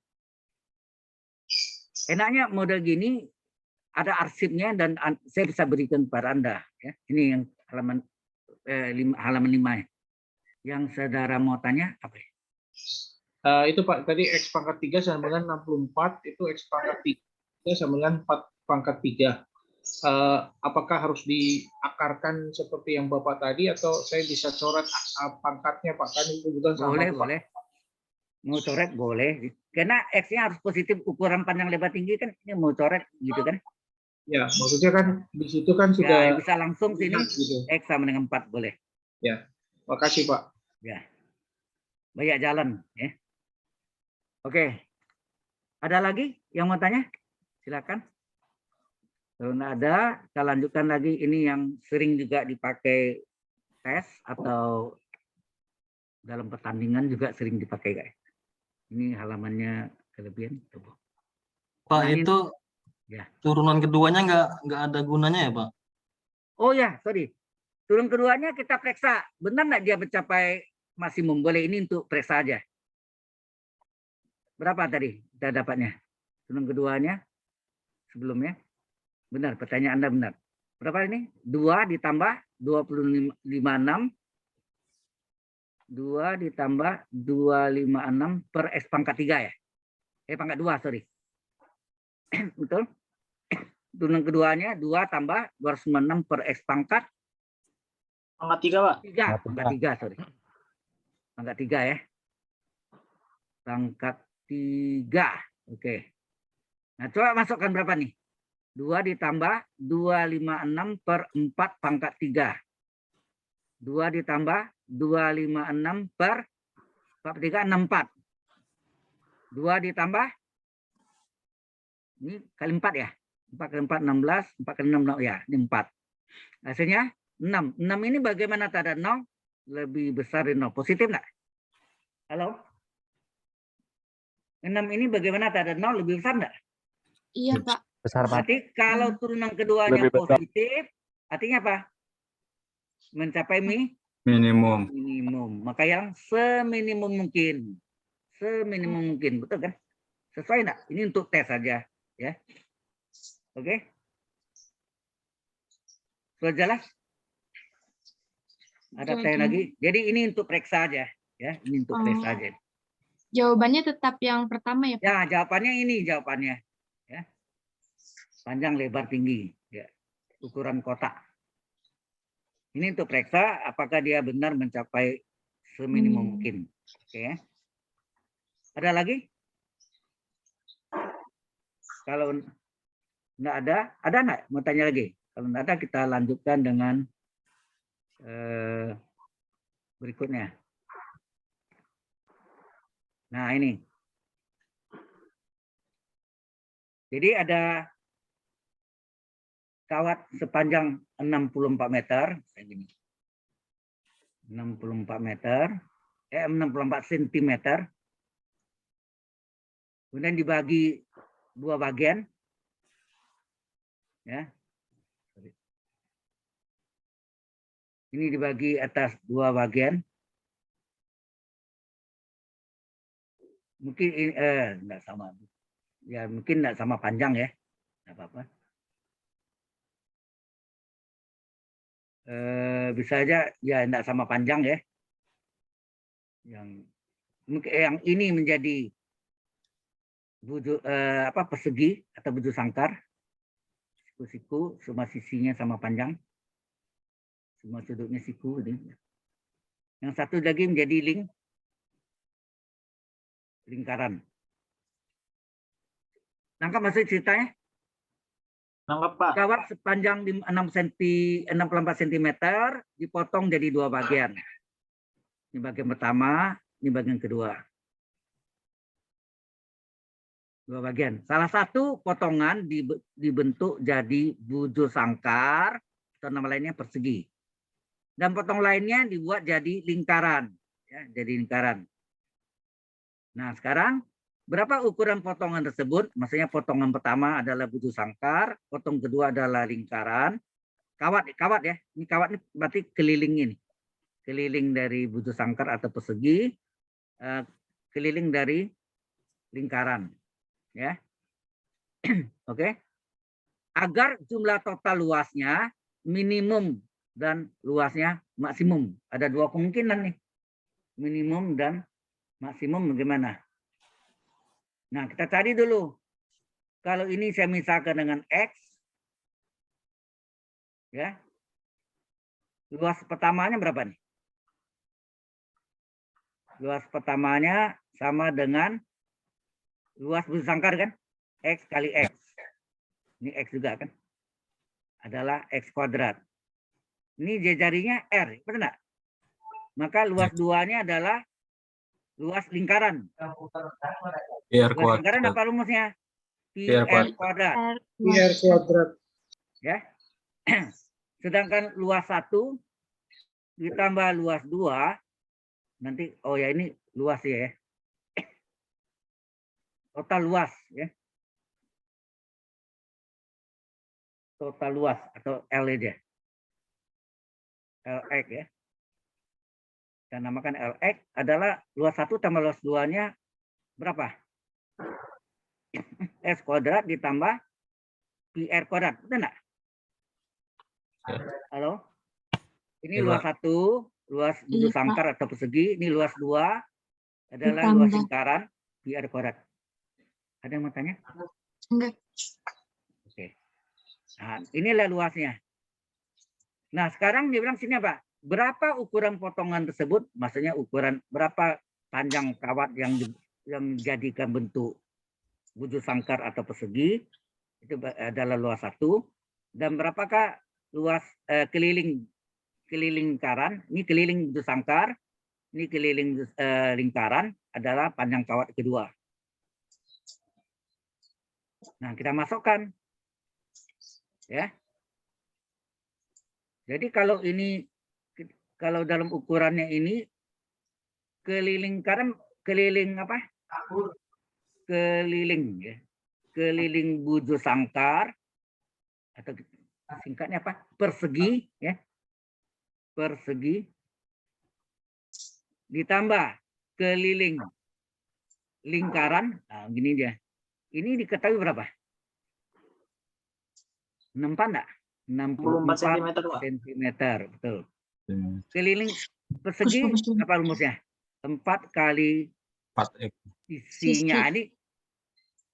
Enaknya model gini ada arsipnya dan saya bisa berikan kepada Anda ya. Ini yang halaman 5 ya. Yang saudara mau tanya apa ya? Itu Pak, tadi X pangkat 3 sama dengan 64, itu X pangkat 3 sama dengan 4 pangkat 3. Apakah harus diakarkan seperti yang Bapak tadi, atau saya bisa coret pangkatnya Pak? Kan itu juga sama Boleh, Pak. boleh. Mau coret boleh. Karena X-nya harus positif, ukuran panjang lebar tinggi kan ini mau coret gitu kan. Ya, maksudnya kan di situ kan Ya, sudah bisa langsung sini gitu. X sama dengan 4 boleh. Makasih Pak. Ya. Banyak jalan ya. Oke. Ada lagi yang mau tanya? Silakan. Kalau nggak ada, kita lanjutkan lagi. Ini yang sering juga dipakai tes atau dalam pertandingan juga sering dipakai guys. Ini halamannya kelebihan. Coba. Pak, Nah, ini- itu ya. turunan keduanya nggak ada gunanya ya, Pak? Oh ya, sorry. Turun keduanya kita periksa. Benar nggak dia mencapai maksimum? Boleh, ini untuk periksa aja. Berapa tadi kita dapatnya? Turun keduanya sebelumnya. Benar, pertanyaan Anda benar. Berapa ini? 2 ditambah 25,6. 2 ditambah 256 per X pangkat 3 ya? Pangkat 2, sorry. Betul? Turun keduanya 2 tambah 296 per X pangkat Pangkat 3, Pak. 3. Pangkat 3, sorry. Pangkat 3 ya. Pangkat 3. Oke. Nah, coba masukkan berapa nih? 2 ditambah 256 per 4 pangkat 3. 2 ditambah 256 per 4 3, 64. 2 ditambah, ini kali 4 ya. 4 kali 4, 16. 4 kali 6, ya. Ini 4. Hasilnya 6. 6 ini bagaimana tak ada 0? Lebih besar dari 0. Positif nggak? Halo? 6 ini bagaimana tak ada 0? Lebih besar nggak? Iya, Pak. Besar, Pak. Berarti kalau turunan keduanya Lebih besar. positif, artinya apa? Mencapai Minimum. minimum. Maka yang seminimum mungkin. Seminimum mungkin. Betul kan? Sesuai enggak? Ini untuk tes saja. Ya. Oke? Sudah jelas? Ada Sudah pertanyaan jelas. lagi? Jadi ini untuk periksa aja. Ya, ini untuk periksa aja. Jawabannya tetap yang pertama ya, Pak? Ya, jawabannya ini jawabannya. Ya. Panjang, lebar, tinggi. Ya. Ukuran kotak. Ini untuk periksa apakah dia benar mencapai seminimum mungkin. Oke. Ya. Ada lagi? Kalau enggak ada enggak? Mau tanya lagi? Kalau enggak ada, kita lanjutkan dengan berikutnya. Nah, ini. Jadi ada kawat sepanjang 64 meter. Kayak gini. 64 meter. 64 cm. Kemudian dibagi 2 bagian. Ya. Ini dibagi atas 2 bagian. Mungkin ini enggak sama. Ya, mungkin enggak sama panjang ya. Enggak apa-apa. Bisa aja ya tidak sama panjang ya. Yang ini menjadi persegi atau bujur sangkar. Siku-siku semua sisinya sama panjang. Semua sudutnya siku ini. Yang satu lagi menjadi lingkaran. Nangkap maksud ceritanya? Nangkap, Pak. Kawat sepanjang 64 cm dipotong jadi dua bagian. Ini bagian pertama, ini bagian kedua. Dua bagian. Salah satu potongan dibentuk jadi bujur sangkar atau nama lainnya persegi. Dan potong lainnya dibuat jadi lingkaran. Ya, jadi lingkaran. Nah, sekarang berapa ukuran potongan tersebut? Maksudnya potongan pertama adalah bujur sangkar, potong kedua adalah lingkaran. Kawat ya. Ini kawat ini berarti keliling ini. Keliling dari bujur sangkar atau persegi, keliling dari lingkaran. Ya. Oke. Agar jumlah total luasnya minimum dan luasnya maksimum. Ada dua kemungkinan nih. Minimum dan maksimum bagaimana? Nah, kita cari dulu. Kalau ini saya misalkan dengan X, ya, luas pertamanya berapa nih? Luas pertamanya sama dengan luas bujur sangkar kan? X kali X. Ini X juga kan? Adalah X kuadrat. Ini jarinya R, betul enggak? Maka luas duanya adalah luas lingkaran. Luas lingkaran apa rumusnya? Pi R kuadrat. Pi R kuadrat. Ya. Sedangkan luas 1 ditambah luas 2, nanti, oh ya ini luas ya. Total luas ya. Total luas atau L aja. LX ya. Kita namakan LX adalah luas 1 tambah luas 2-nya berapa? S kuadrat ditambah Pi R kuadrat. Betul enggak? Halo? Ini luas 1, luas bujur sangkar atau persegi. Ini luas 2 adalah luas lingkaran Pi R kuadrat. Ada yang mau tanya? Enggak. Oke. Nah, inilah luasnya. Nah, sekarang dia bilang sini apa? Berapa ukuran potongan tersebut? Maksudnya ukuran berapa panjang kawat yang dijadikan bentuk bujur sangkar atau persegi, itu adalah luas 1. Dan berapakah luas keliling lingkaran? Ini keliling bujur sangkar, ini keliling lingkaran adalah panjang kawat kedua. Nah, kita masukkan. Ya. Jadi kalau dalam ukurannya ini keliling apa? Keliling ya. Keliling bujur sangkar atau singkatnya apa? Persegi ya. Persegi ditambah keliling lingkaran. Nah, gini dia. Ini diketahui berapa? 64 enggak? 64 cm, Pak. cm, betul. Keliling persegi apa rumusnya? 4 kali 4X. sisinya.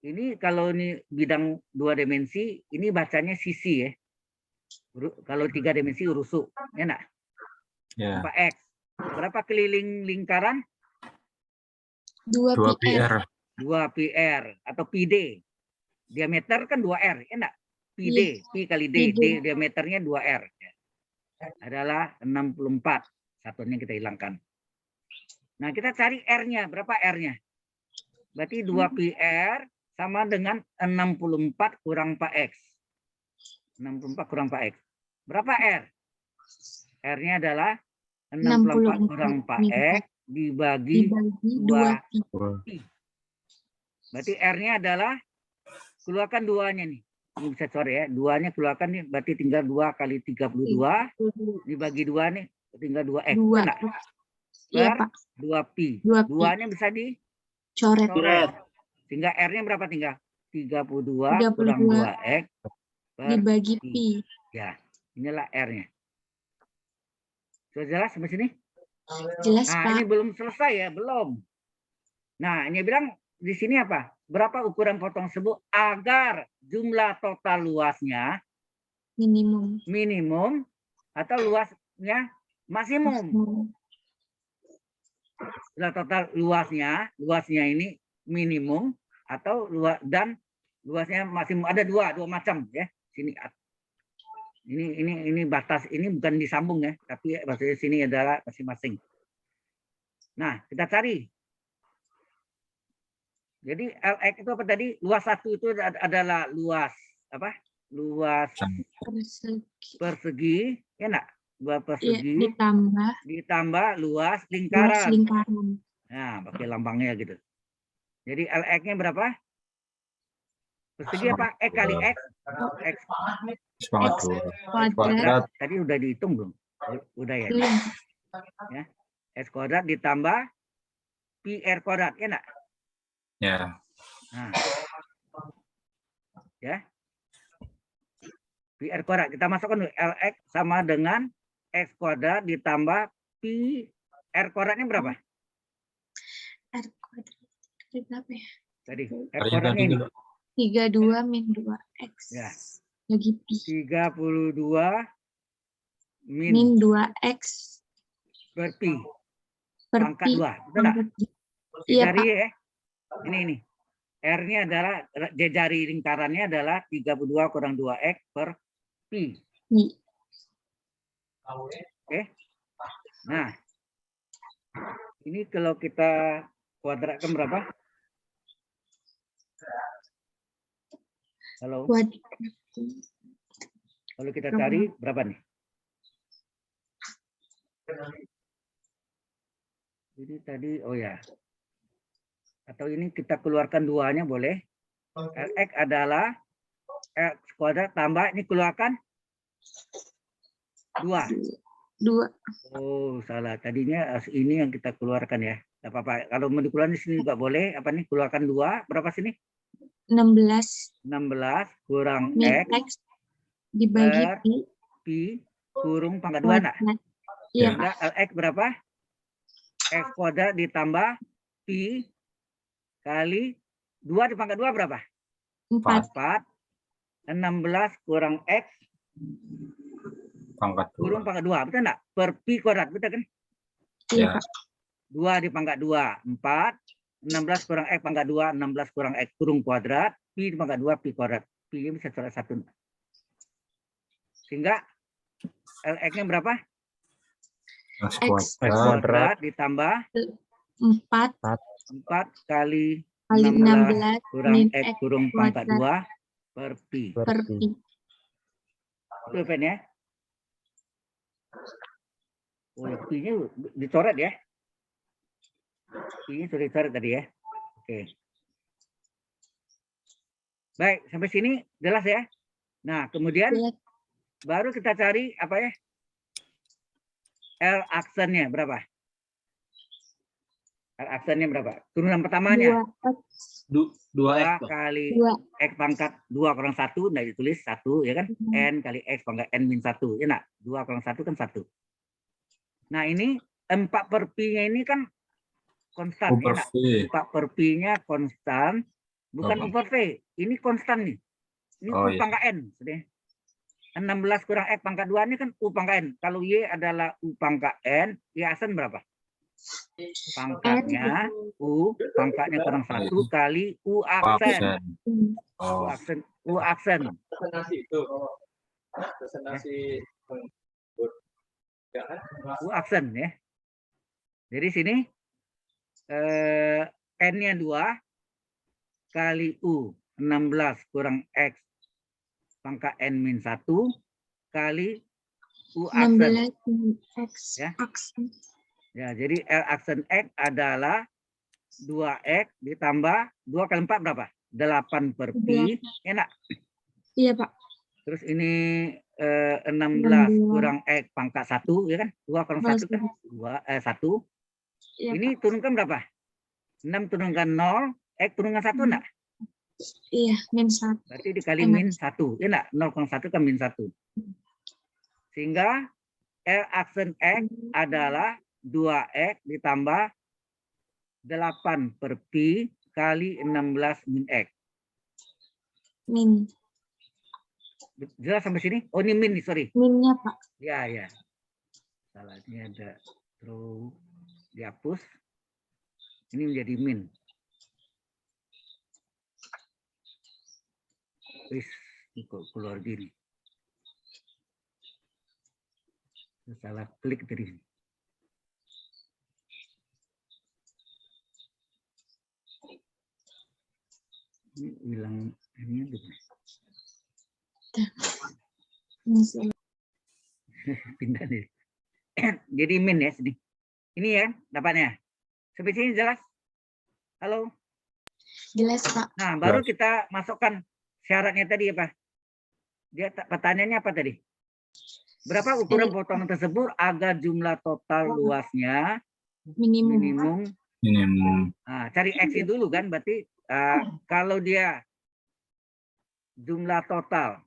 Ini kalau ini bidang 2 dimensi, ini bacanya sisi ya. Kalau 3 dimensi rusuk, ya enggak? Ya. 4X. Berapa keliling lingkaran? 2 PR. 2 PR atau PD. Diameter kan 2R, ya enggak? PD, Pi kali D, diameternya 2R. Adalah 64. Satunya kita hilangkan. Nah, kita cari R-nya. Berapa R-nya? Berarti 2 PR sama dengan 64 kurang 4X. 64 kurang 4X. Berapa R? R-nya adalah 64 kurang 4X dibagi 2 Pi. Berarti R-nya adalah, keluarkan 2-nya nih. Ini bisa sore ya. 2-nya keluarkan nih, berarti tinggal 2 kali 32. Dibagi 2 nih, tinggal 2X. 2. Iya, Pak. 2 Pi. 2-nya bisa Coret. dicoret. Sehingga R-nya berapa tinggal? 32 kurang 2X per Dibagi Pi. Ya, inilah R-nya. Sudah jelas sampai sini? Jelas, Nah, Pak. ini belum selesai ya, belum. Nah, ini bilang di sini apa? Berapa ukuran potong tersebut agar jumlah total luasnya Minimum. minimum atau luasnya maksimum. Jumlah total luasnya ini minimum atau luasnya maksimum. Ada dua macam ya. Sini ini batas, ini bukan disambung ya, tapi maksudnya sini adalah masing-masing. Nah, kita cari. Jadi LX itu apa tadi? Luas 1 itu adalah luas apa? Luas persegi, ya enggak? Luas Iya, persegi ditambah luas luas lingkaran. lingkaran. Nah, pakai lambangnya gitu. Jadi LX-nya berapa? Persegi apa? X kali X. X Kuadrat. tadi udah dihitung belum? Udah ya. Belum. Ya. S kuadrat ditambah pi R kuadrat, ya enggak? Ya. Nah. Ya. Pi R kuadrat kita masukkan dulu. LX sama dengan X kuadrat ditambah pi R kuadratnya berapa? R kuadrat. Berapa ya? Tadi R Tadi kuadratnya ini. 32 min 2x. Ya. Bagi pi. 32 min Min 2x per pi per pangkat pi. 2. Betul enggak? Iya, Jari Pak. ya. Ini. R-nya adalah jari lingkarannya adalah 32 kurang 2x per pi. Oke. Nah. Ini kalau kita kuadratkan berapa? Halo. Kalau kita cari berapa nih? Jadi tadi, oh ya. Atau ini kita keluarkan duanya boleh. LX adalah X kuadrat tambah, ini keluarkan 2. 2. Oh, salah. Tadinya ini yang kita keluarkan ya. Tidak apa-apa. Kalau mau dikeluarkan di sini juga boleh. Apa nih? Keluarkan 2. Berapa sini? 16 16 kurang min X x dibagi per pi pi kurung pangkat 2 nak. kuadrat. Iya, Pak. Sehingga LX berapa? X kuadrat ditambah pi kali 2 di pangkat 2 berapa? 4. 16 kurang X Pangkat kurung pangkat 2. Betul enggak? Per pi kuadrat. Betul kan? Iya, Ya. Pak. 2 di pangkat 2. 4. 16 kurang X pangkat 2. 16 kurang X kurung kuadrat. Pi di pangkat 2 pi kuadrat. Pi bisa coret 1. Sehingga LX-nya berapa? X X Kuadrat ditambah 4 kali 16 kurang min X x kurung pangkat kuadrat 2 per pi. per pi. Itu Pen ya. Oh, pi-nya dicoret ya. Pi-nya sudah dicoret tadi ya. Oke. Baik, sampai sini jelas ya. Nah, kemudian Jelas. baru kita cari apa ya? L aksennya berapa? L aksennya berapa? Turunan pertamanya. 2 kali 2. X pangkat 2 kurang 1, nah ditulis 1 ya kan? N kali X pangkat N min 1, ya enggak? 2 kurang 1 kan 1. Nah ini 4 per pi-nya ini kan konstan, ya enggak? 4 per pi-nya konstan, bukan U per V. Ini konstan nih. Ini U pangkat N. 16 kurang X pangkat 2 ini kan U pangkat N. Kalau Y adalah U pangkat N, Y aksen berapa? Pangkatnya U, pangkatnya kurang 1 kali U aksen. U aksen. U aksen ya. Jadi sini N-nya 2 kali U 16 kurang X pangkat N min 1 kali U aksen. 16 min x Ya. aksen. Ya, jadi L aksen X adalah 2X ditambah 2 kali 4 berapa? 8 per pi. Enak. Iya, Pak. Terus ini 16 kurang X pangkat 1 ya kan? 2 kurang 1 kan? 1. Iya, Ini Pak. turunkan berapa? 6 turunkan 0, X turunkan 1 enggak? Iya, min 1. Berarti dikali min 1. Ya enggak? 0 kurang 1 kan min 1. Sehingga L aksen X adalah 2X ditambah 8 per Pi kali 16 min X. Min. Jelas sampai sini? Oh, ini min nih, sorry. Minnya, Pak. Ya, ya. Salah, ini ada terus dihapus. Ini menjadi min. Wis, kok keluar gini. Salah klik tadi. Ini hilang ini pindah nih. Jadi min ya sini. Ini ya dapatnya. Sampai sini jelas? Halo? Jelas, Pak. Nah, baru kita masukkan syaratnya tadi apa? Dia pertanyaannya apa tadi? Berapa ukuran potongan tersebut agar jumlah total luasnya Minimum. minimum? Nah, cari X dulu kan, berarti kalau dia jumlah total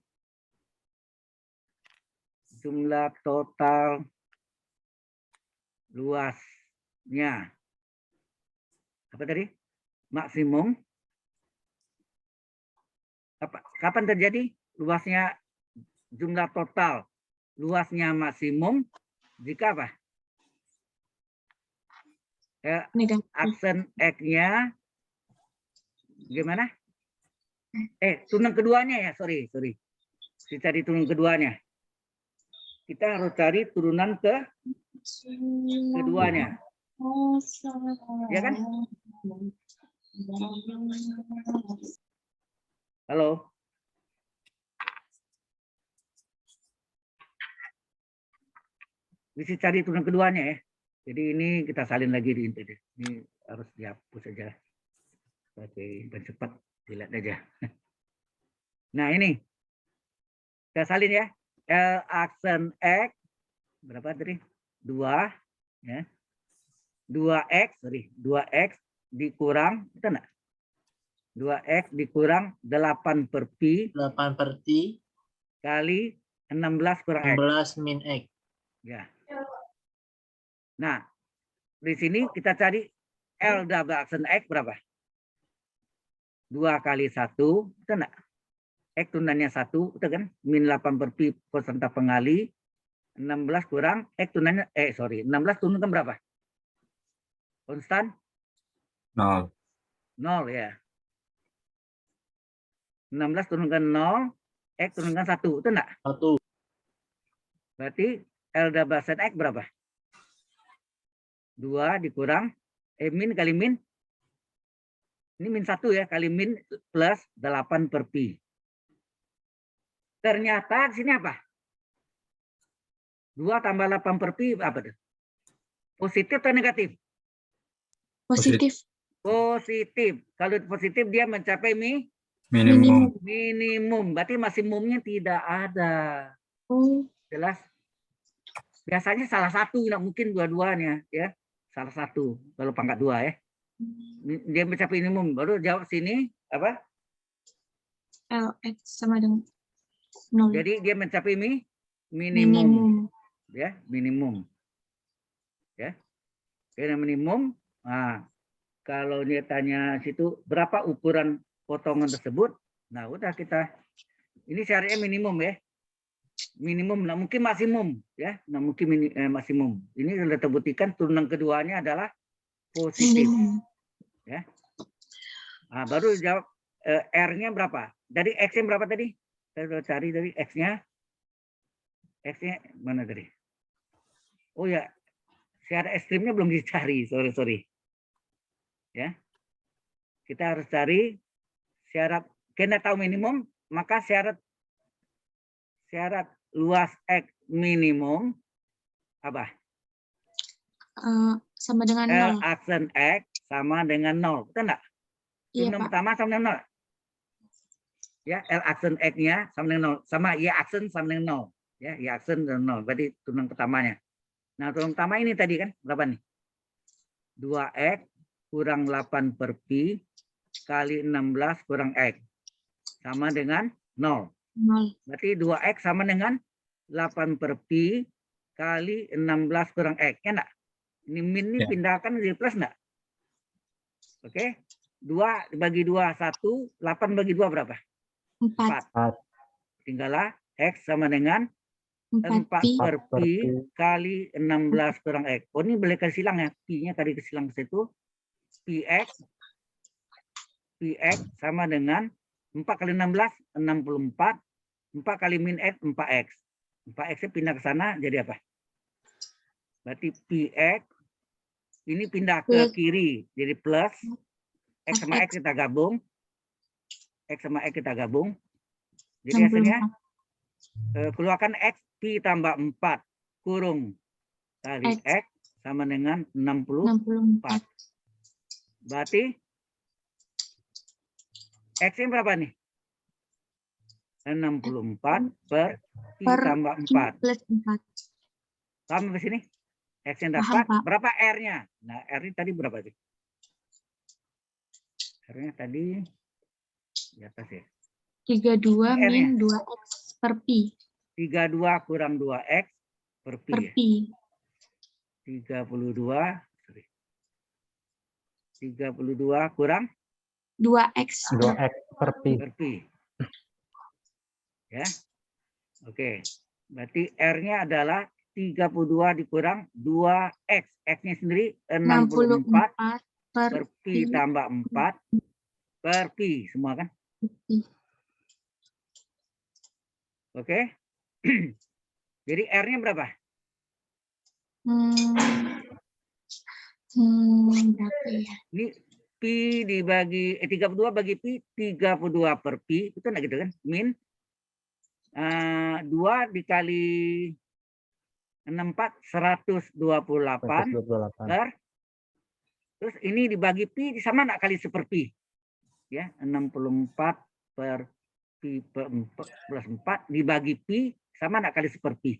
luasnya apa tadi? Maksimum. Kapan terjadi luasnya jumlah total luasnya maksimum jika apa? Aksen X-nya gimana? Turunan keduanya ya, sorry. Kita cari turunan keduanya. Kita harus cari turunan keduanya. Ya kan? Halo? Bisa cari turunan keduanya ya. Jadi ini kita salin lagi di internet. Ini harus dihapus saja. Pakai pencepat, dilihat aja. Nah ini. Kita salin ya. L aksen X. Berapa tadi? 2. Ya. 2X dikurang. Itu enggak? 2X dikurang 8 per Pi. 8 per T Kali 16 kurang X. 16 min X. Ya. Nah, di sini kita cari L double aksen X berapa? 2 kali 1, itu enggak? X tunannya 1, itu kan? Min 8 per Pi konstan pengali. 16 kurang X tunannya, 16 turunkan berapa? Konstan? 0. 0 ya. 16 turunkan 0, X turunkan 1, itu enggak? 1. Berarti L double aksen X berapa? 2 dikurang min kali min. Ini min 1 ya, kali min plus 8 per Pi. Ternyata di sini apa? 2 tambah 8 per Pi apa tuh? Positif atau negatif? Positif. Positif. Kalau positif dia mencapai Minimum. minimum. Berarti maksimumnya tidak ada. Jelas? Biasanya salah satu, tidak mungkin dua-duanya ya. Salah satu kalau pangkat 2 ya. Dia mencapai minimum. Baru jawab sini apa? LX sama dengan 0. Jadi dia mencapai minimum. Ya, minimum. Ya. Karena minimum. Nah, kalau dia tanya situ berapa ukuran potongan tersebut? Nah, udah kita ini syaratnya minimum ya. Minimum, nah mungkin maksimum ya, nah mungkin maksimum. Ini sudah terbuktikan turunan keduanya adalah positif ya. Nah, baru jawab R-nya berapa? Dari X-nya berapa tadi? Saya sudah cari dari X-nya. X-nya mana tadi? Oh ya, syarat ekstrimnya belum dicari, sorry. Ya. Kita harus cari syarat, karena tahu minimum, maka syarat luas X minimum apa? Sama dengan L 0. aksen X sama dengan 0. Betul enggak? Iya, Turunan Pak. pertama sama dengan 0. Ya, L aksen X-nya sama dengan 0. Sama Y aksen sama dengan 0. Ya, Y aksen dan 0. Berarti turunan pertamanya. Nah, turunan pertama ini tadi kan berapa nih? 2X kurang 8 per Pi kali 16 kurang X. Sama dengan 0. 0. Berarti 2X sama dengan 8 per Pi kali 16 kurang X. Ya enggak? Ini min ini Ya. pindahkan jadi plus enggak? Oke. 2 bagi 2, 1. 8 bagi 2 berapa? 4. 4. Tinggallah X sama dengan 4 4 pi. per pi kali 16 kurang X. Oh, ini boleh kasih silang ya. Pi-nya tadi ke silang ke situ. Px sama dengan 4 kali 16, 64. 4 kali min X, 4x. 4x pindah ke sana jadi apa? Berarti px ini pindah ke Plus. kiri jadi plus. X sama X. X kita gabung. X sama X kita gabung. Jadi hasilnya 64. keluarkan X pi tambah 4 kurung kali X. X sama dengan 64. 64. Berarti X-nya berapa nih? 64 per pi Per tambah Q 4. plus 4. Paham ke sini? X-nya Paham, dapat, Pak. berapa R-nya? Nah, R-nya tadi berapa sih? R-nya tadi di atas ya. 32 Ini R-nya. min 2x per pi. 32 kurang 2X per pi. Per Ya. pi. 32 kurang 2x per 2x per pi. per pi. Ya. Oke. Berarti R-nya adalah 32 dikurang 2X. X-nya sendiri 64 64 per per pi pi tambah 4 per pi. Semua kan? pi. Oke. Jadi R-nya berapa? Berapa ya? Ini pi dibagi 32 bagi pi 32 per pi. Itu enggak gitu kan? Min 2 dikali 64 128 128. per terus ini dibagi pi sama enggak kali seperpi? Ya, 64 per pi per 4 plus 4 dibagi pi sama enggak kali seperpi?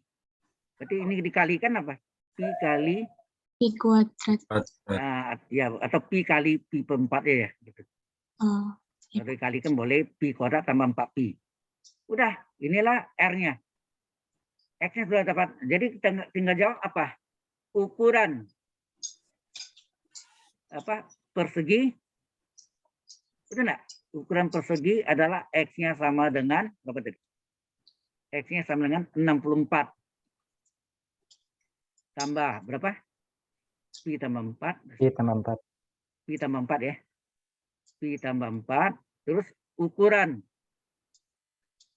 Berarti ini dikalikan apa? Pi kali Pi kuadrat. ya atau pi kali pi per 4 ya gitu. Oh, Kalau dikalikan boleh pi kuadrat tambah 4 pi. Udah, inilah R-nya. X-nya sudah dapat. Jadi kita tinggal jawab apa? Ukuran apa? Persegi. Betul enggak? Ukuran persegi adalah X-nya sama dengan berapa tadi? X-nya sama dengan 64. Tambah berapa? Pi tambah 4. Pi tambah 4. Pi tambah 4 ya. Pi tambah 4. Terus ukuran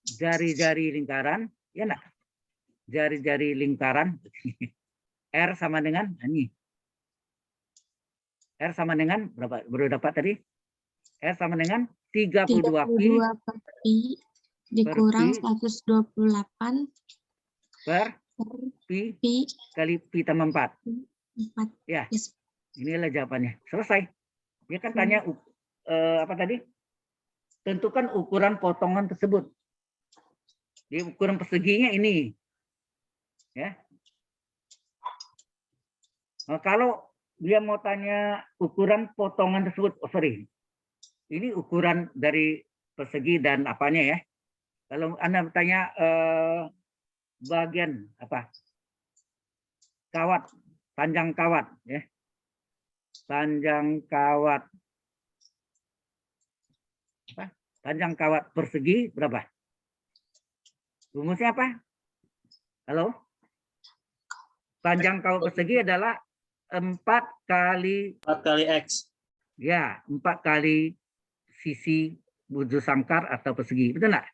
jari-jari lingkaran. Ya enggak? Jari-jari lingkaran. R sama dengan ini. R sama dengan berapa? Baru dapat tadi? R sama dengan 32 pi 32 per pi dikurang 128 per per pi pi kali pi tambah 4. 4. Ya, Yes. inilah jawabannya. Selesai. Dia kan tanya apa tadi? Tentukan ukuran potongan tersebut. Di ukuran perseginya ini. Ya. Nah, kalau dia mau tanya ukuran potongan tersebut, oh sorry, ini ukuran dari persegi dan apanya ya. Kalau Anda bertanya bagian apa? Kawat, panjang kawat ya. Panjang kawat apa? Panjang kawat persegi berapa? Rumusnya apa? Halo? Panjang kawat persegi adalah 4 kali 4 kali X. ya 4 kali sisi bujur sangkar atau persegi, betul enggak?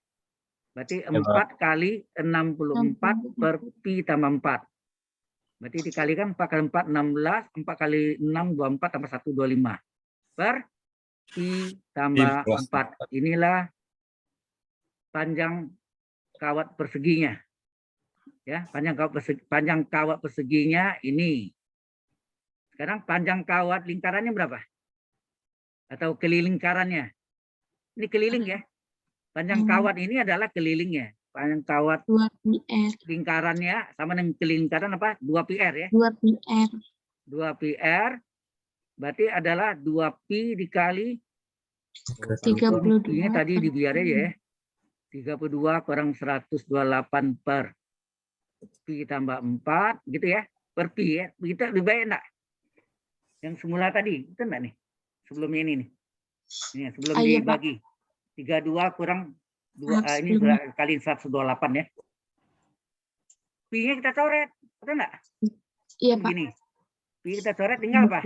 Berarti 4 kali 64 per pi tambah 4. Berarti dikalikan 4 kali 4 16, 4 kali 6 24 tambah 1 25 per pi tambah 4. Inilah panjang kawat perseginya. Ya, panjang kawat perseginya ini. Sekarang panjang kawat lingkarannya berapa? Atau keliling lingkarannya? Ini keliling ya. Panjang kawat ini adalah kelilingnya. Panjang kawat 2 PR. lingkarannya sama dengan keliling lingkaran apa? 2 PR ya. 2 PR. 2 PR berarti adalah 2 pi dikali 32 pi-nya tadi dibiar aja ya. 32 kurang 128 per Pi tambah 4 gitu ya. Per pi ya. Begitu lebih baik enggak? Yang semula tadi, itu enggak nih? Sebelumnya ini nih. Ini sebelum Iya, Pak. dibagi. 32 kurang 2 Maaf, ini sebelumnya. kali 128 ya. Pi-nya kita coret, betul enggak? Iya, Kan Pak. begini. Pi kita coret tinggal apa?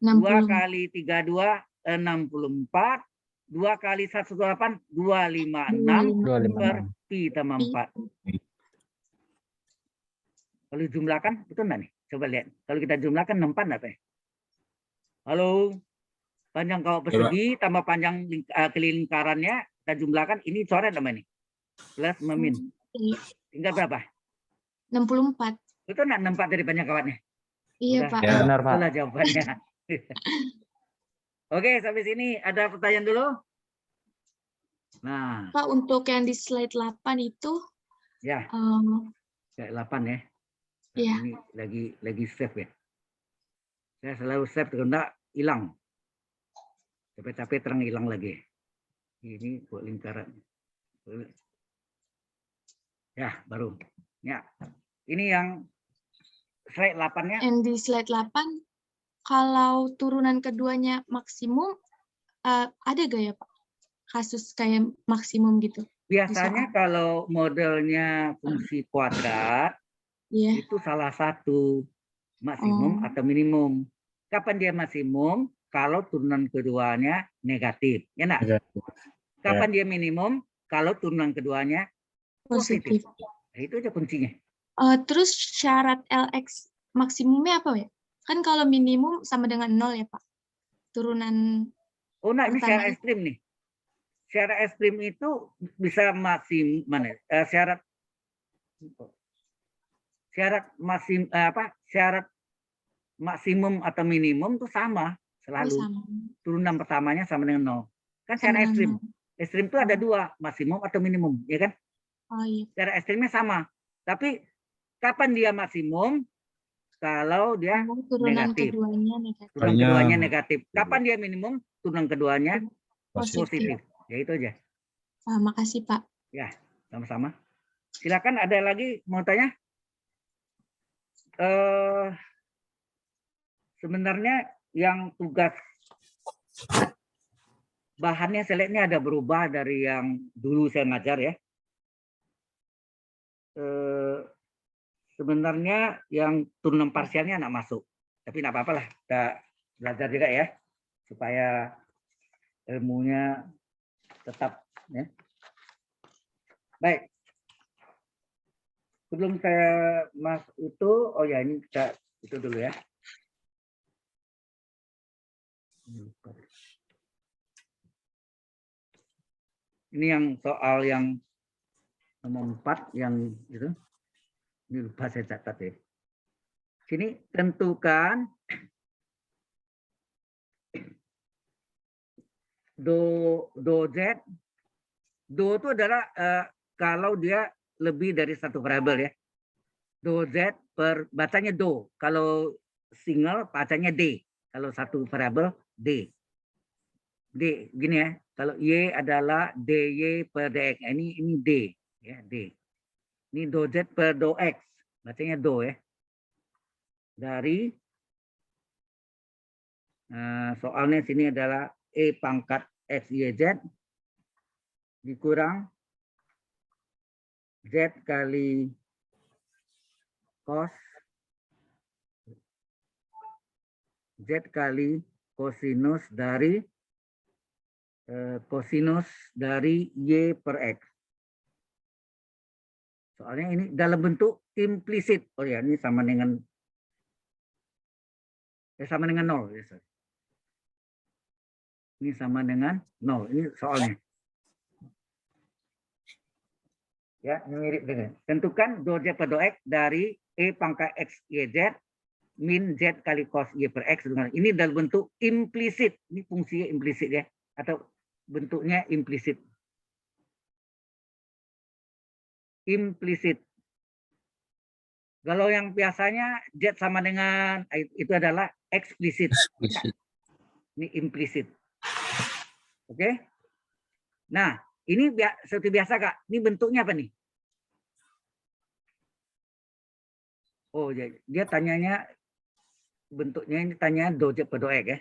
64. 2 kali 32 64. 2 kali 128 256 per 256. pi tambah 4. Kalau jumlahkan betul enggak nih? Coba lihat. Kalau kita jumlahkan 64 apa ya? Halo. Panjang kawat persegi tambah panjang kelingkarannya kita jumlahkan ini coret apa nih? Plus memin. Tinggal berapa? 64. Betul enggak 64 dari panjang kawatnya? Iya, Udah, Pak. Ya. Benar, Pak. itulah jawabannya. Oke, sampai sini ada pertanyaan dulu. Nah, Pak, untuk yang di slide 8 itu, ya, kayak 8 ya. Nah, Iya. ini lagi save ya. Saya selalu save kalau enggak hilang. Capek-capek terang hilang lagi. Ini buat lingkaran. Ya, baru. Ya. Ini yang slide 8-nya. yang di slide 8, kalau turunan keduanya maksimum, ada gak ya, Pak? Kasus kayak maksimum gitu. Biasanya kalau modelnya fungsi kuadrat, Iya. itu salah satu maksimum atau minimum. Kapan dia maksimum? Kalau turunan keduanya negatif. Ya enggak? Negatif. Kapan dia minimum? Kalau turunan keduanya positif. Positif. Nah, itu aja kuncinya. Terus syarat LX maksimumnya apa ya? Kan kalau minimum sama dengan 0 ya, Pak? Turunan Oh, nah ini syarat pertama. ekstrim nih. Syarat ekstrim itu bisa maksimum mana? Syarat maksimum atau minimum itu sama selalu. sama. Turunan pertamanya sama dengan 0. Kan Sama syarat ekstrim. dengan 0. Ekstrim itu ada 2, maksimum atau minimum, ya kan? Oh iya. Syarat ekstrimnya sama. Tapi kapan dia maksimum? Kalau dia Turunan negatif. keduanya negatif. Turunan keduanya negatif. Kapan dia minimum? Turunan keduanya Positif. positif. Ya itu aja. Makasih, Pak. Ya, sama-sama. Silakan ada lagi mau tanya? Sebenarnya yang tugas bahannya saya lihat ini ada berubah dari yang dulu saya ngajar ya. Sebenarnya yang turunan parsialnya anak masuk. Tapi enggak apa-apa lah, kita belajar juga ya. Supaya ilmunya tetap ya. Baik. Sebelum saya masuk itu, oh ya ini kita itu dulu ya. Ini yang soal yang nomor 4 yang itu. Ini lupa saya catat ya. Sini tentukan do z. Do itu adalah kalau dia lebih dari satu variabel ya. Do z per bacanya do. Kalau single bacanya d. Kalau satu variabel d. D gini ya. Kalau y adalah dy per dx. Ini d ya, d. Ini do z per do x. Bacanya do ya. Dari soalnya sini adalah e pangkat x y z dikurang z kali cos z kali kosinus dari y per x. Soalnya ini dalam bentuk implisit. Oh ya, ini sama dengan 0. Ya, ini sama dengan 0. Ini soalnya. Ya, ini mirip dengan. Tentukan do z per do x dari e pangkat x y z min z kali cos y per x. Ini dalam bentuk implisit. Ini fungsinya implisit ya. Atau bentuknya implisit. Implisit. Kalau yang biasanya z sama dengan itu adalah eksplisit. Ini implisit. Oke. Nah, ini seperti biasa Kak. Ini bentuknya apa nih? Oh, dia tanyanya bentuknya ini tanya do Z per do X ya.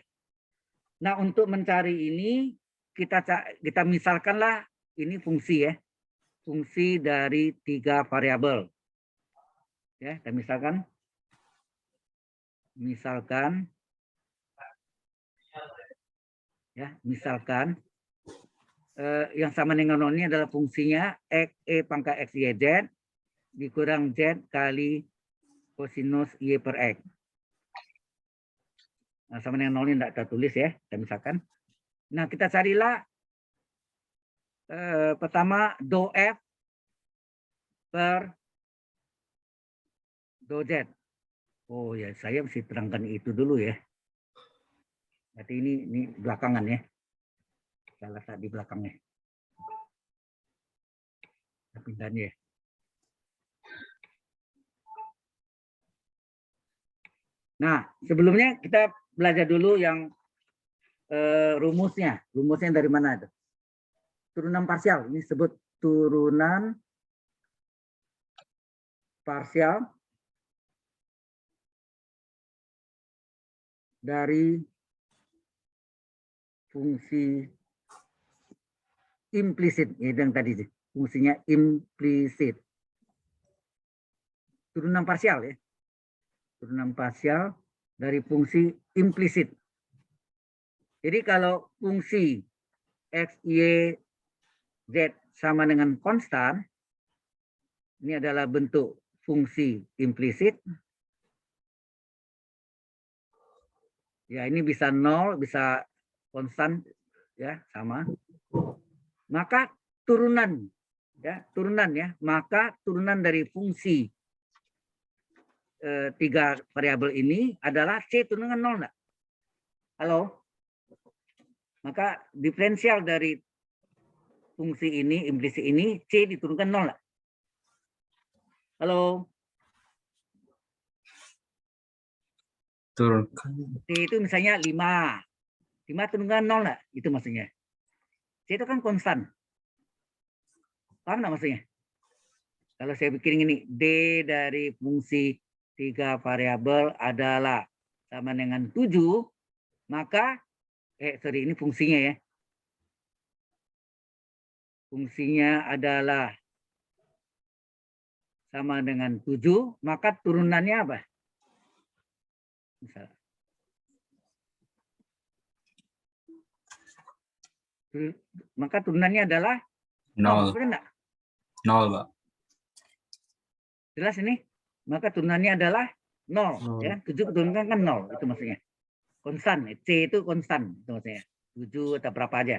Nah, untuk mencari ini kita misalkanlah ini fungsi ya. Fungsi dari 3 variabel. Ya, kita misalkan ya, misalkan yang sama dengan 0 ini adalah fungsinya X E pangkat X Y Z dikurang Z kali kosinus Y per X. Nah, sama dengan 0 ini tidak kita tulis ya, kita misalkan. Nah, kita carilah pertama do F per do Z. Oh ya, saya mesti terangkan itu dulu ya. Berarti ini belakangan ya. Salah satu di belakangnya. Pindahan ya. Nah, sebelumnya kita belajar dulu yang rumusnya. Rumusnya dari mana itu? Turunan parsial. Ini disebut turunan parsial dari fungsi implisit. Ya, yang tadi sih. Fungsinya implisit. Turunan parsial ya. Turunan parsial dari fungsi implisit. Jadi kalau fungsi X, Y, Z sama dengan konstan, ini adalah bentuk fungsi implisit. Ya, ini bisa 0, bisa konstan, ya sama. Maka turunan, ya turunan ya, maka turunan dari fungsi 3 variabel ini adalah C turunan 0 enggak? Halo? Maka diferensial dari fungsi ini, implisit ini, C diturunkan 0 enggak? Halo? Turunkan. C itu misalnya 5. 5 turunkan 0 enggak? Itu maksudnya. C itu kan konstan. Paham enggak maksudnya? Kalau saya bikin ini, D dari fungsi 3 variabel adalah sama dengan 7, maka ini fungsinya ya. Fungsinya adalah sama dengan 7, maka turunannya apa? Misal. Maka turunannya adalah 0. betul enggak? 0, Pak. Jelas ini? Maka turunannya adalah 0. 0. Ya, 7 keturunkan kan 0. Itu maksudnya. Konstan. C itu konstan. Itu maksudnya. 7 atau berapa aja.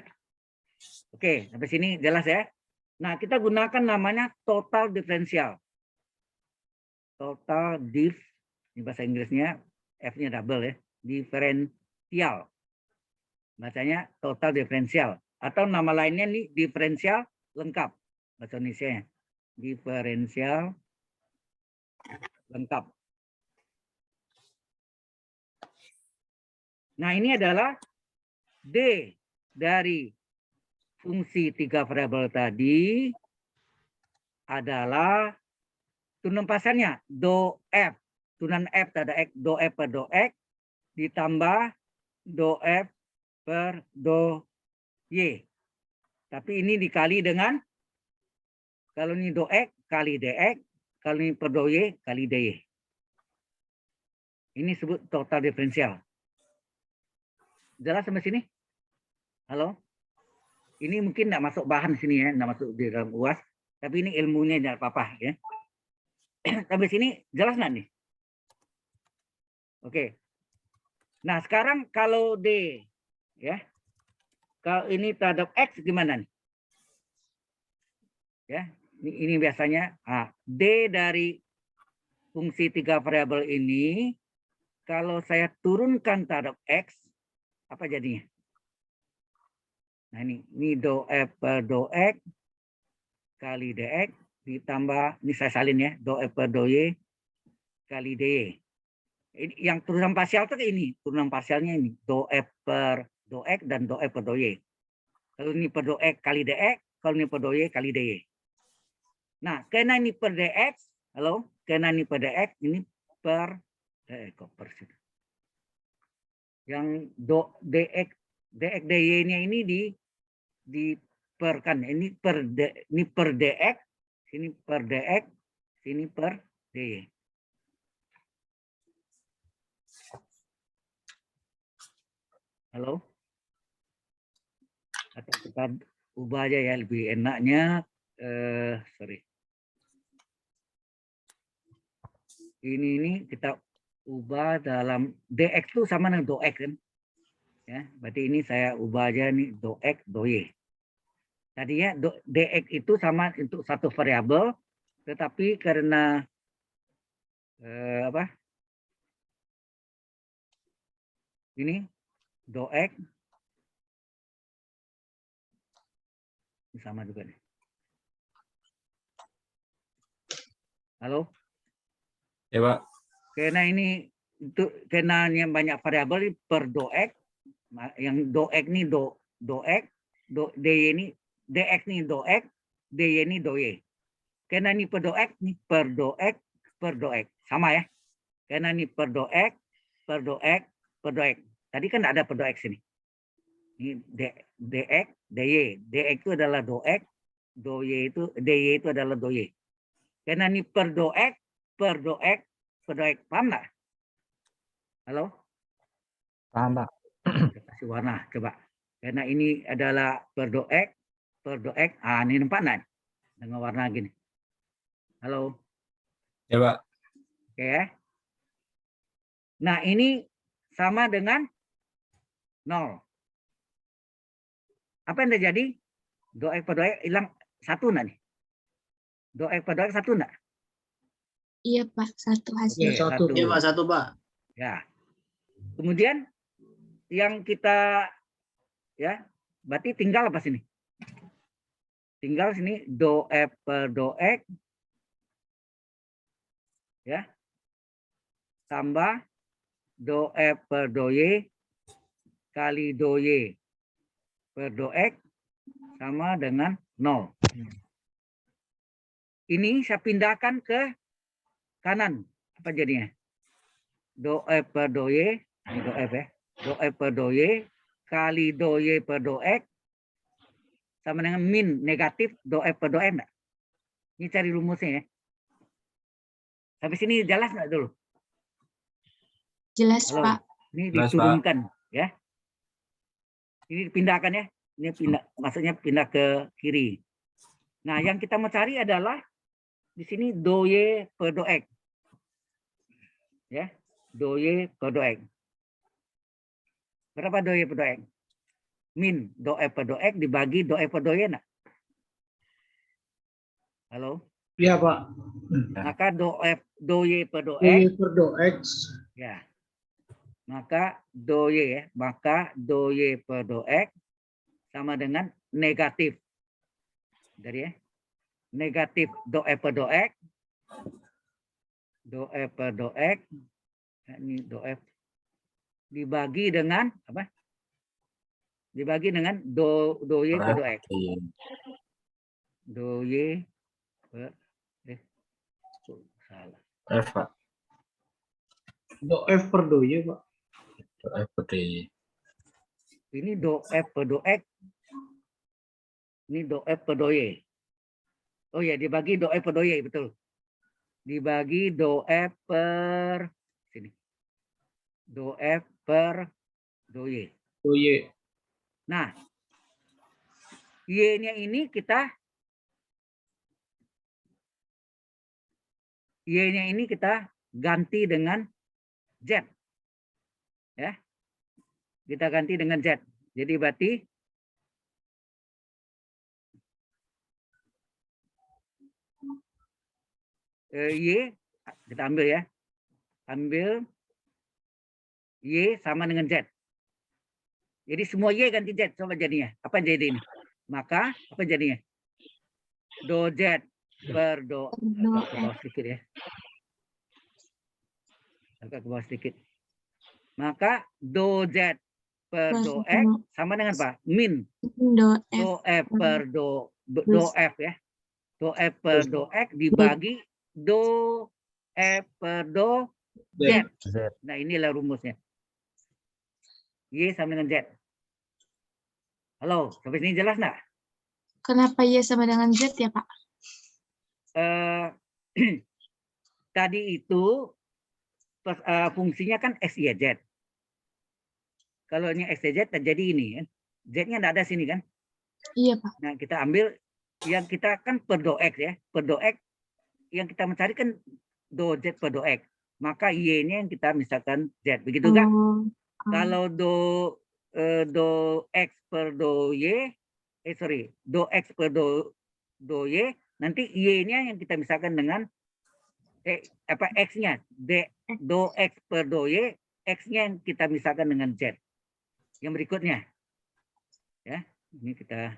Oke, sampai sini jelas ya. Nah, kita gunakan namanya total diferensial. Total diff, ini bahasa Inggrisnya, F-nya double ya. Diferensial. Bacanya total diferensial. Atau nama lainnya nih diferensial lengkap. Bahasa Indonesia. Diferensial lengkap. Nah, ini adalah D dari fungsi 3 variabel tadi adalah turunan parsialnya do F. Turunan F pada X, do F per do X ditambah do F per do Y. Tapi ini dikali dengan, kalau ini do X kali dx, kalau ini per do Y kali dy. Ini disebut total diferensial. Jelas sampai sini? Halo? Ini mungkin tidak masuk bahan sini ya, tidak masuk di dalam UAS. Tapi ini ilmunya tidak apa-apa ya. Sampai sini jelas nggak nih? Oke. Nah sekarang kalau D, ya, kalau ini terhadap X gimana nih? Ya, ini biasanya D dari fungsi 3 variabel ini, kalau saya turunkan terhadap X, apa jadinya? Nah ini do F per do X kali dx ditambah, ini saya salin ya, do F per do Y kali dy. Ini yang turunan parsial itu ini, turunan parsialnya ini, do F per do X dan do F per do Y. Kalau ini per do X kali dx, kalau ini per do Y kali dy. Nah, karena ini per dx, karena ini per dx, ini per kok per sih. Yang dx dy-nya ini diperkan. Ini per dx, sini per dx, sini per dy. Halo? Atau kita ubah aja ya, lebih enaknya. Sorry. Ini kita ubah dalam dx itu sama dengan dox kan? Ya, berarti ini saya ubah aja nih dox doy. Tadinya dx itu sama untuk satu variabel, tetapi karena ini dox sama juga nih. Halo? Ya, Pak. Karena ini itu karena yang banyak variabel per dox, yang dox ini dox, dy ini dx ini dox, dy ini doy. Karena ini per dox, ini per dox, sama ya. Karena ini per dox, per dox, per dox. Tadi kan ada per dox ini. Ini dx, dy. Dx itu adalah dox, dy itu adalah doy. Karena ini per dox, per dox, per dox. Paham nggak? Halo? Paham, Pak. Kita kasih warna, coba. Karena ini adalah per dox, ini nampak nggak? Dengan warna gini. Halo? Ya, Pak. Oke ya. Nah, ini sama dengan 0. Apa yang terjadi? Dox per dox hilang 1 nggak nih? Dox per dox 1 nggak? Iya, Pak. Satu hasil. Oke, Satu. satu. Iya, Pak, satu, Pak. Ya. Kemudian yang kita ya, berarti tinggal apa sini? Tinggal sini dox per dox ya. Tambah dox per doy kali doy per dox sama dengan 0. Ini saya pindahkan ke kanan. Apa jadinya? Dox per doy, ini dox ya. Dox per doy kali doy per dox sama dengan min negatif dox per dox enggak? Ini cari rumusnya ya. Sampai sini jelas nggak dulu? Jelas, Halo. Pak. Ini Jelas, Pak. diturunkan ya. Ini dipindahkan ya. Ini pindah, maksudnya pindah ke kiri. Nah, yang kita mau cari adalah di sini doy per dox. Ya, doy per dox. Berapa doy per dox? Min dox per dox dibagi dox per doy enggak? Halo? Iya, Pak. Maka doy per dox Y per dox. ya. Maka doy ya, maka doy per dox sama dengan negatif. Dari ya. Negatif dox per dox. Dox per dox. Ini dox dibagi dengan apa? Dibagi dengan doy per dox. Doy per salah. F, Pak. Do F per do Y, Pak. F per D. Ini do F per do X. Ini do F per do Y. Oh ya, dibagi do F per do Y, betul. Dibagi do F per sini. Do F per do Y. Do Y. Nah, Y-nya ini kita ganti dengan Z. Ya. Kita ganti dengan Z. Jadi berarti Y kita ambil ya. Ambil Y sama dengan Z. Jadi semua Y ganti Z. Coba jadinya. Apa jadi ini? Maka apa jadinya? Do Z per do. Agak ke bawah sedikit ya. Agak ke bawah sedikit. Maka do Z per do X sama dengan apa? Min. Do F per do F ya. Do F per do X dibagi do F per do Z. Z. Nah, inilah rumusnya. Y sama dengan Z. Halo, sampai sini jelas nggak? Kenapa Y sama dengan Z ya, Pak? Tadi itu fungsinya kan X, Y, Z. Kalau ini X, Y, Z terjadi ini kan. Z-nya nggak ada sini kan. Iya, Pak. Nah, kita ambil yang kita kan per do X ya. Per do X yang kita mencari kan do Z per do X. Maka Y-nya yang kita misalkan Z. Begitu kan? Kalau do X per do Y, do X per do Y, nanti Y-nya yang kita misalkan dengan X-nya, do X per do Y, X-nya yang kita misalkan dengan Z. Yang berikutnya, ya, ini kita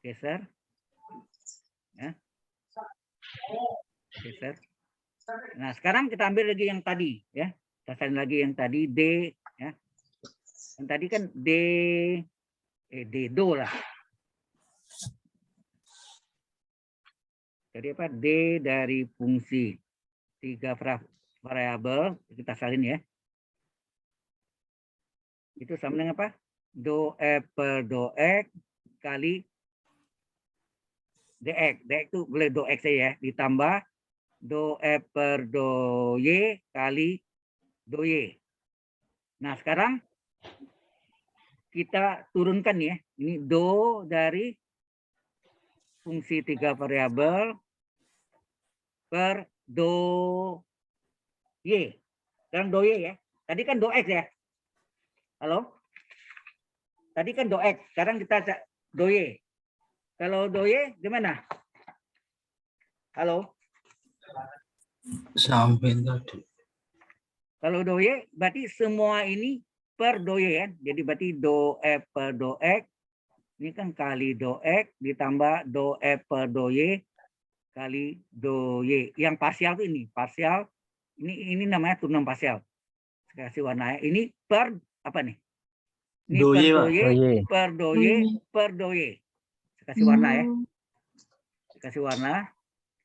geser, ya, geser. Nah, sekarang kita ambil lagi yang tadi, ya, kita salin lagi yang tadi D, ya, yang tadi kan D do lah. Jadi apa? D dari fungsi 3 variabel kita salin ya. Itu sama dengan apa? Do F per do X kali dx. Dx itu boleh do X ya, ditambah do F per do Y kali do Y. Nah, sekarang kita turunkan ya. Ini do dari fungsi 3 variabel per do Y. Sekarang do Y ya. Tadi kan do X ya. Halo? Tadi kan do X, sekarang kita do Y. Kalau do Y gimana? Halo? Sampai tadi. Kalau do Y berarti semua ini per do Y ya. Jadi berarti do F per do X. Ini kan kali do X ditambah do F per do Y kali do Y. Yang parsial itu ini. Parsial. Ini namanya turunan parsial. Saya kasih warna. Ini per apa nih? Ini Do per Y, do Pak. Y, Do Y. per do Y, per do Y. Saya kasih warna ya. Saya kasih warna.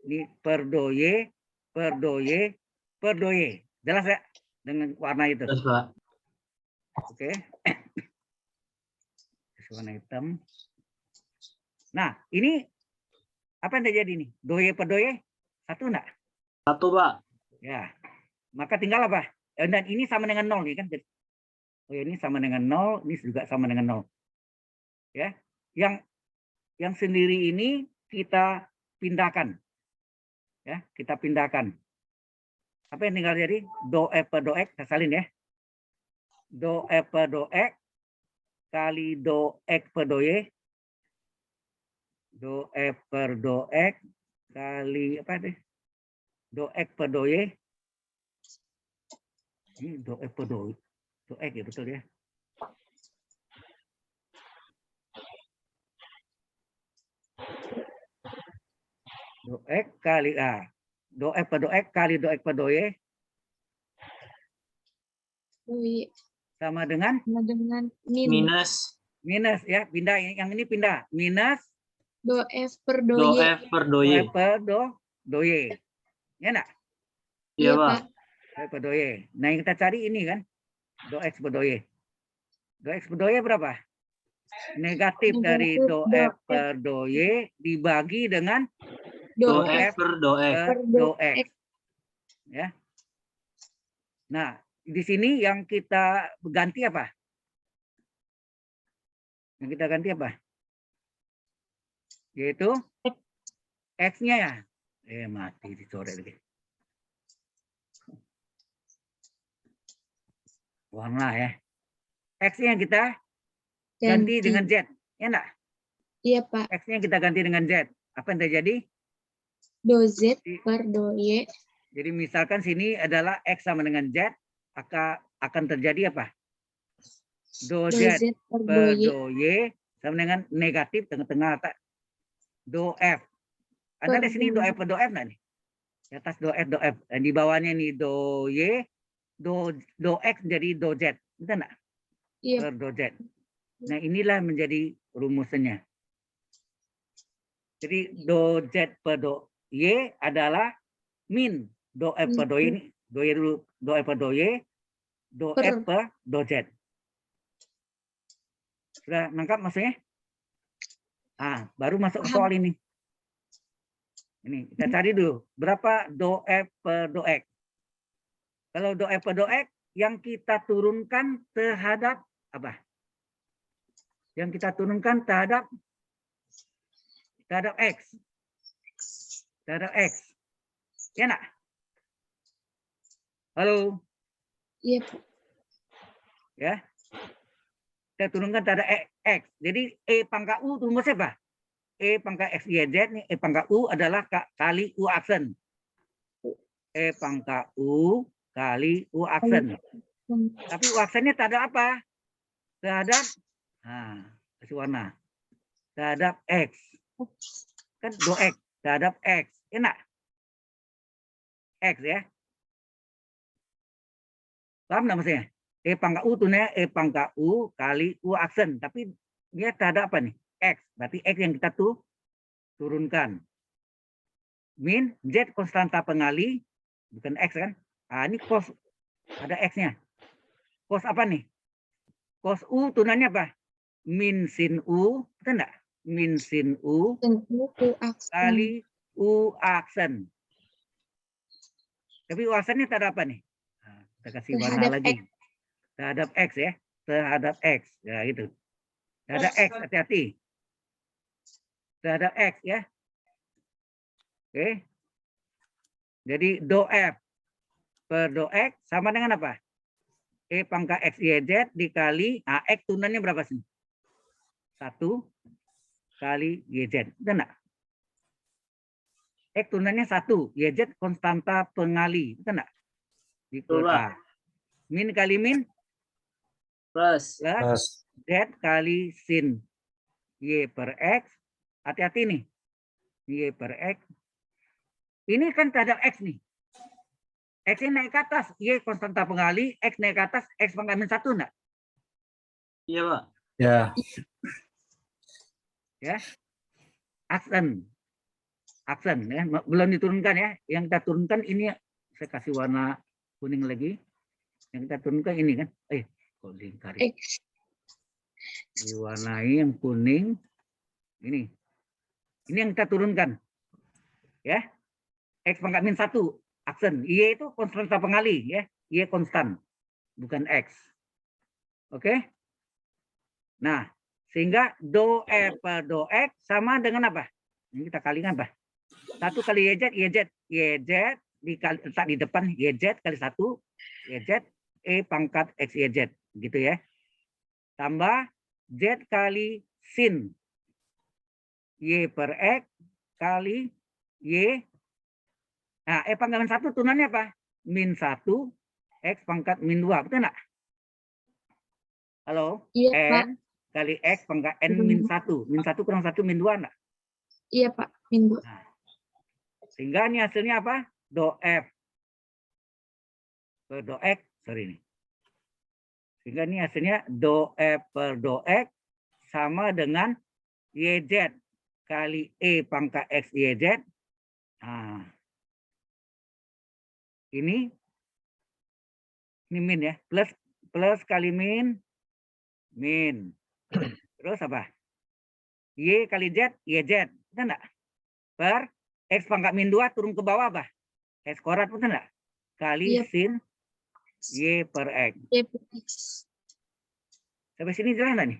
Ini per do Y, per do Y, per do Y. Jelas ya? Dengan warna itu. Terus, Pak. Oke. Kasih warna hitam. Nah, ini apa yang terjadi nih? Do Y per do Y? Satu enggak? Satu, Pak. Ya. Maka tinggal apa? Dan ini sama dengan 0 nih kan. Oh, ini sama dengan 0, ini juga sama dengan 0. Ya. Yang sendiri ini kita pindahkan. Ya, kita pindahkan. Apa yang tinggal jadi? Do F per do X, kita salin ya. Do F per do X kali do X per do Y. Do F per do X kali apa deh? Do X per do Y. Ini do F per do X ya, betul ya. Do X kali do F per do X kali do X per do Y Do Y sama dengan sama dengan Minus ya, pindah yang ini pindah minus do F per do do Y. F per do do Y. F per do Y. Ya enggak? Iya, Iya, Pak. Pak. Do F per do Y. Nah, yang kita cari ini kan do X per do Y. Do X per do Y berapa? Negatif dari do F per do Y dibagi dengan Do Do F F per do X. per do X. Ya. Nah, di sini yang kita ganti apa? Yang kita ganti apa? Yaitu X-nya ya. Mati dicoret lagi. Warna ya. X-nya yang kita ganti dengan Z. Ya enggak? Iya, Pak. X-nya kita ganti dengan Z. Apa yang terjadi? Do Z per do Y. Jadi misalkan sini adalah X sama dengan Z, akan terjadi apa? Do Do Z Z per do per Y. do Y sama dengan negatif tengah-tengah do F. Ada di sini do F per do F nggak nih? Di atas do F. Dan di bawahnya nih do Y, do X jadi do Z. Betul nggak? Iya. Per do Z. Nah, inilah menjadi rumusannya. Jadi do Z per do Y adalah min do F per do Y ini Do Y dulu, do F per do Y, do Per. F per do Z. Sudah nangkap maksudnya? Baru masuk ke Paham. soal ini. Ini kita cari dulu berapa do F per do X. Kalau do F per do X yang kita turunkan terhadap apa? Yang kita turunkan terhadap X. Terhadap X. Ya nak? Halo? Iya, Pak. Ya. Kita turunkan terhadap X. Jadi E pangkat U turun ke siapa? E pangkat X, Y, Z. Nih, E pangkat U adalah kali U aksen. E pangkat U kali U aksen. Tapi U aksennya terhadap apa? Terhadap, kasih warna. Terhadap X. Kan do X. Terhadap X. Enak? X ya. Paham nggak maksudnya? E pangkat U tuh E pangkat U kali U aksen. Tapi dia terhadap apa nih? X. Berarti X yang kita turunkan. Min Z konstanta pengali. Bukan X kan? Ini cos. Ada X-nya. Cos apa nih? Cos U tunanya apa? Min sin U. Betul enggak? Min sin U kali U aksen. Tapi U aksennya terhadap apa nih? Kita kasih warna Terhadap lagi. Terhadap X ya. Terhadap X. Ya itu. Terhadap X. Hati-hati. Terhadap X ya. Oke. Jadi do F per do X sama dengan apa? E pangkat X, Y, Z dikali, X tunannya berapa sih? 1 kali Y, Z. Betul enggak? X tunannya 1. Y, Z konstanta pengali. Betul enggak? Betul, Pak. Min kali min. Plus. Plus. Z kali sin. Y per X. Hati-hati nih. Y per X. Ini kan terhadap X nih. X ini naik ke atas. Y konstanta pengali. X naik ke atas. X pangkat min 1 enggak? Iya, Pak. Ya. Ya. Aksen ya. Belum diturunkan ya. Yang kita turunkan ini saya kasih warna kuning lagi. Yang kita turunkan ini kan. Kok lingkari. Diwarnai yang kuning. Ini yang kita turunkan. Ya. X pangkat min 1 aksen. Y itu konstanta pengali ya. Y konstan. Bukan X. Oke. Nah, sehingga do F per do X sama dengan apa? Ini kita kalikan apa? 1 kali YZ dikali, letak di depan YZ kali 1 YZ E pangkat X YZ gitu ya. Tambah Z kali sin Y per X kali Y. Nah, E pangkat min 1 tunannya apa? Min 1 X pangkat min 2. Betul enggak? Halo? Iya, Pak. N kali X pangkat N min 1. Min 1 kurang 1 min 2 enggak? Iya, Pak. Min 2. Nah, sehingga ini hasilnya apa? Do F per do X. Sorry nih. Sehingga ini hasilnya do F per do X sama dengan YZ kali E pangkat X YZ. Nah, ini min ya. Plus kali min. Terus apa? Y kali Z, YZ. Betul enggak? Per X pangkat min 2 turun ke bawah apa? X kuadrat, betul enggak? Kali Iya. sin Y per X. Y per X. Sampai sini jelas nggak nih?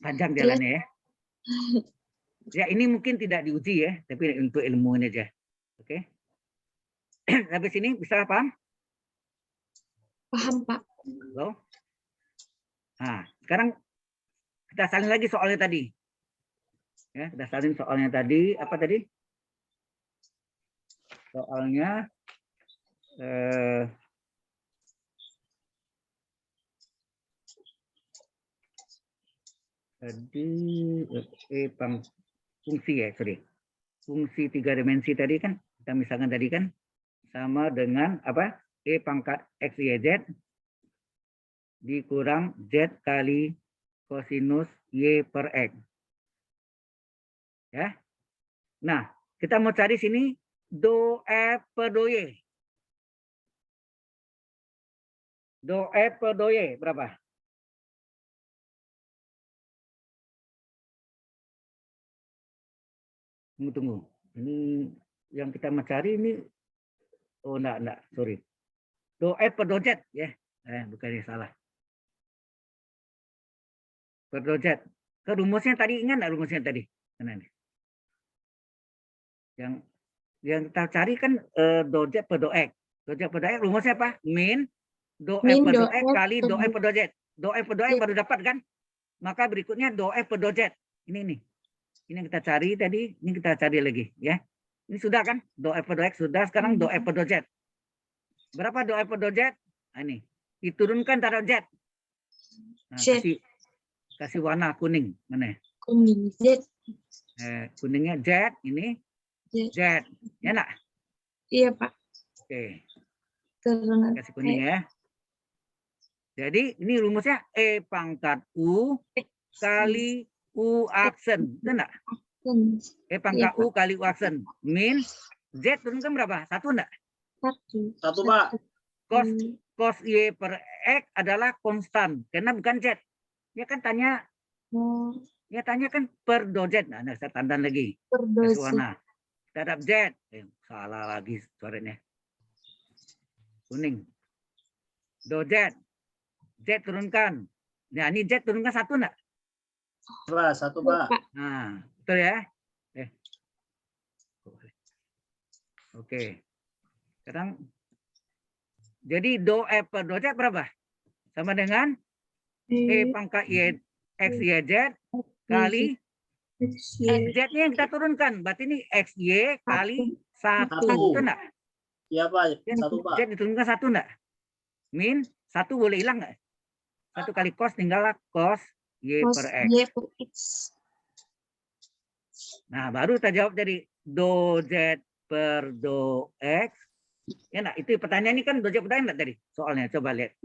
Panjang Jelas. jalannya ya. Ya ini mungkin tidak diuji ya, tapi untuk ilmu ini aja. Oke. Sampai sini bisa paham? Paham, Pak. Halo? Nah, sekarang kita salin lagi soalnya tadi. Ya, kita salin soalnya tadi. Apa tadi? Soalnya tadi fungsi ya, sorry. Fungsi 3 dimensi tadi kan, kita misalkan tadi kan sama dengan apa? E pangkat X, Y, Z dikurang Z kali kosinus Y per X. Ya. Nah, kita mau cari sini do F per do Y. Do F per do Y berapa? Tunggu. Ini yang kita mau cari ini. Oh, enggak, sorry. Do F per do Z ya. Bukannya salah. Per do Z. Ke rumusnya tadi, ingat enggak rumusnya tadi? Mana nih? Yang kita cari kan do Z per do X. Do Z per do X rumusnya apa? Min do F Min per do do X F kali per do F per do Z. Do F per do X Z. baru dapat kan? Maka berikutnya do F per do Z. Ini nih. Ini yang kita cari tadi, ini kita cari lagi ya. Ini sudah kan? Do F per do X sudah, sekarang do F per do Z. Berapa do F per do Z? Nah, ini. Diturunkan taruh Z. Nah, Z. kasih warna kuning. Mana? Kuning Z. Kuningnya Z, ini Z. Z. Ya nak? Iya Pak. Oke. Turunan Kasih kuning ya. Jadi ini rumusnya E pangkat U kali U aksen. Betul enggak? E pangkat Iya, U kali U aksen. Min Z turunkan berapa? 1 enggak? 1. 1, Pak. Cos Y per X adalah konstan. Karena bukan Z. Dia kan tanya, ya tanya kan per do Z. Nah, saya tanda lagi. Kasih warna. Terhadap Z. Salah lagi suaranya. Kuning. Do Z. Z turunkan. Nah, ini Z turunkan 1 enggak? Pak, 1, Pak. Nah, betul ya? Oke. Sekarang jadi do F per do Z berapa? Sama dengan E pangkat Y X Y Z kali Z-nya yang kita turunkan. Berarti ini XY kali 1. Betul enggak? Iya, Pak. 1, Pak. Z diturunkan 1 enggak? Min 1 boleh hilang enggak? 1 kali cos tinggallah cos Y per X. Y per X. Nah, baru kita jawab dari do Z per do X. Ya enggak? Itu pertanyaan ini kan do Z per do X enggak tadi? Soalnya coba lihat.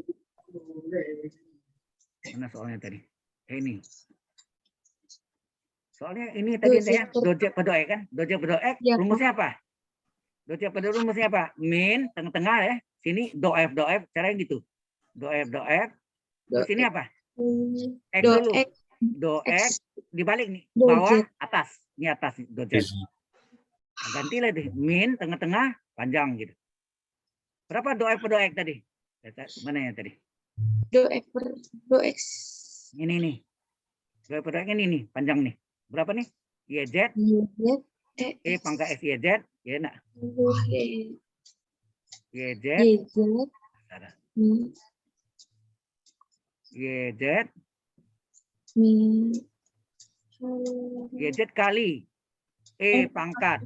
Mana soalnya tadi? Ini. Soalnya ini tadi ya, do Z per do X kan? Do Z per do X Ya, rumusnya apa? Do Z per do rumusnya apa? Min tengah-tengah ya. Sini do F, caranya gitu. Do F. Terus ini apa? X Do dulu. X. Do X dibalik nih. Do Bawah, Z. atas. Ini atas do Z. Nah, gantilah deh. Min tengah-tengah panjang gitu. Berapa do F per do X tadi? Mana yang tadi? Do F per do X. Ini nih. Do F per do X ini nih, panjang nih. Berapa nih? YZ, E pangkat X YZ, ya nak. YZ, YZ kali E pangkat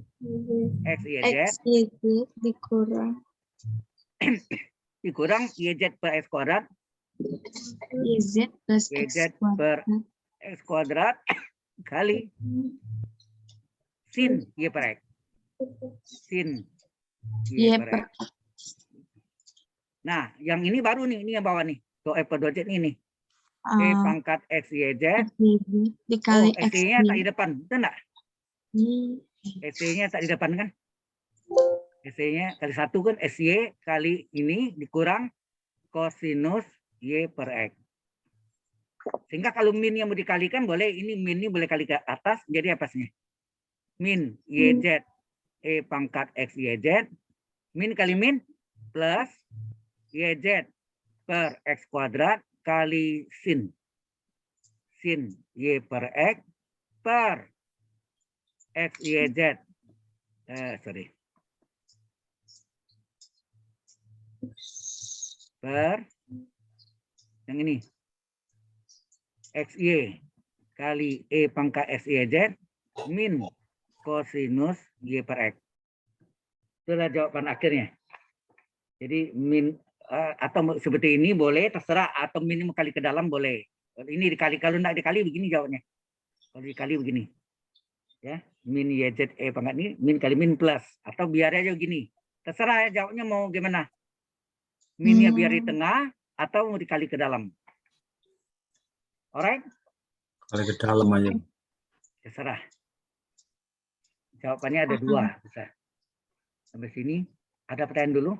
X YZ dikurang YZ per X kuadrat. YZ plus X YZ per X kuadrat kali sin Y per X. Sin Y per X. Nah, yang ini baru nih, ini yang bawah nih. Do F per do Z ini. E pangkat X YZ. Dikali X. SC-nya tak di depan, betul enggak? SC-nya tak di depan kan? SC-nya kali 1 kan SY kali ini dikurang kosinus Y per X. Sehingga kalau min yang mau dikalikan boleh, ini min ini boleh kali ke atas, jadi apa sih? Min YZ E pangkat X YZ, min kali min plus YZ per X kuadrat kali sin Y per X per X YZ. Per yang ini XY kali E pangkat XYZ min kosinus Y per X. Itulah jawaban akhirnya. Jadi min atau seperti ini boleh, terserah, atau min kali ke dalam boleh. Ini dikali, kalau enggak dikali begini jawabnya. Kalau dikali begini. Ya, min YZ E pangkat ini min kali min plus, atau biar aja begini. Terserah ya jawabnya mau gimana. Minnya biar di tengah atau mau dikali ke dalam. Alright? Kali ke dalam aja. Terserah. Jawabannya ada 2 bisa. Sampai sini ada pertanyaan dulu.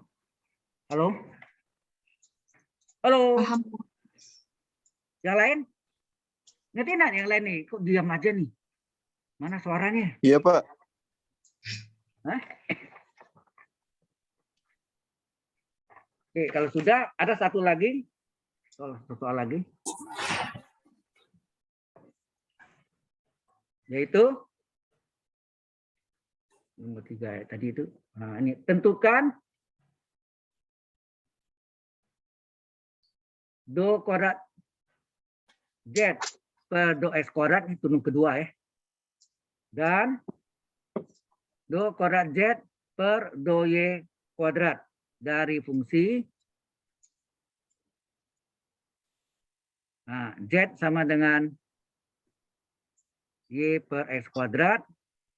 Halo? Halo, Paham. yang lain? Ngerti nggak yang lain nih? Kok diam aja nih? Mana suaranya? Iya, Pak. Hah? Oke, kalau sudah ada satu lagi. Soal lagi. Yaitu nomor 3 ya, tadi itu. Nah, ini tentukan do kuadrat Z per do X kuadrat, ini turun kedua ya. Dan do kuadrat Z per do Y kuadrat dari fungsi Z sama dengan Y per X kuadrat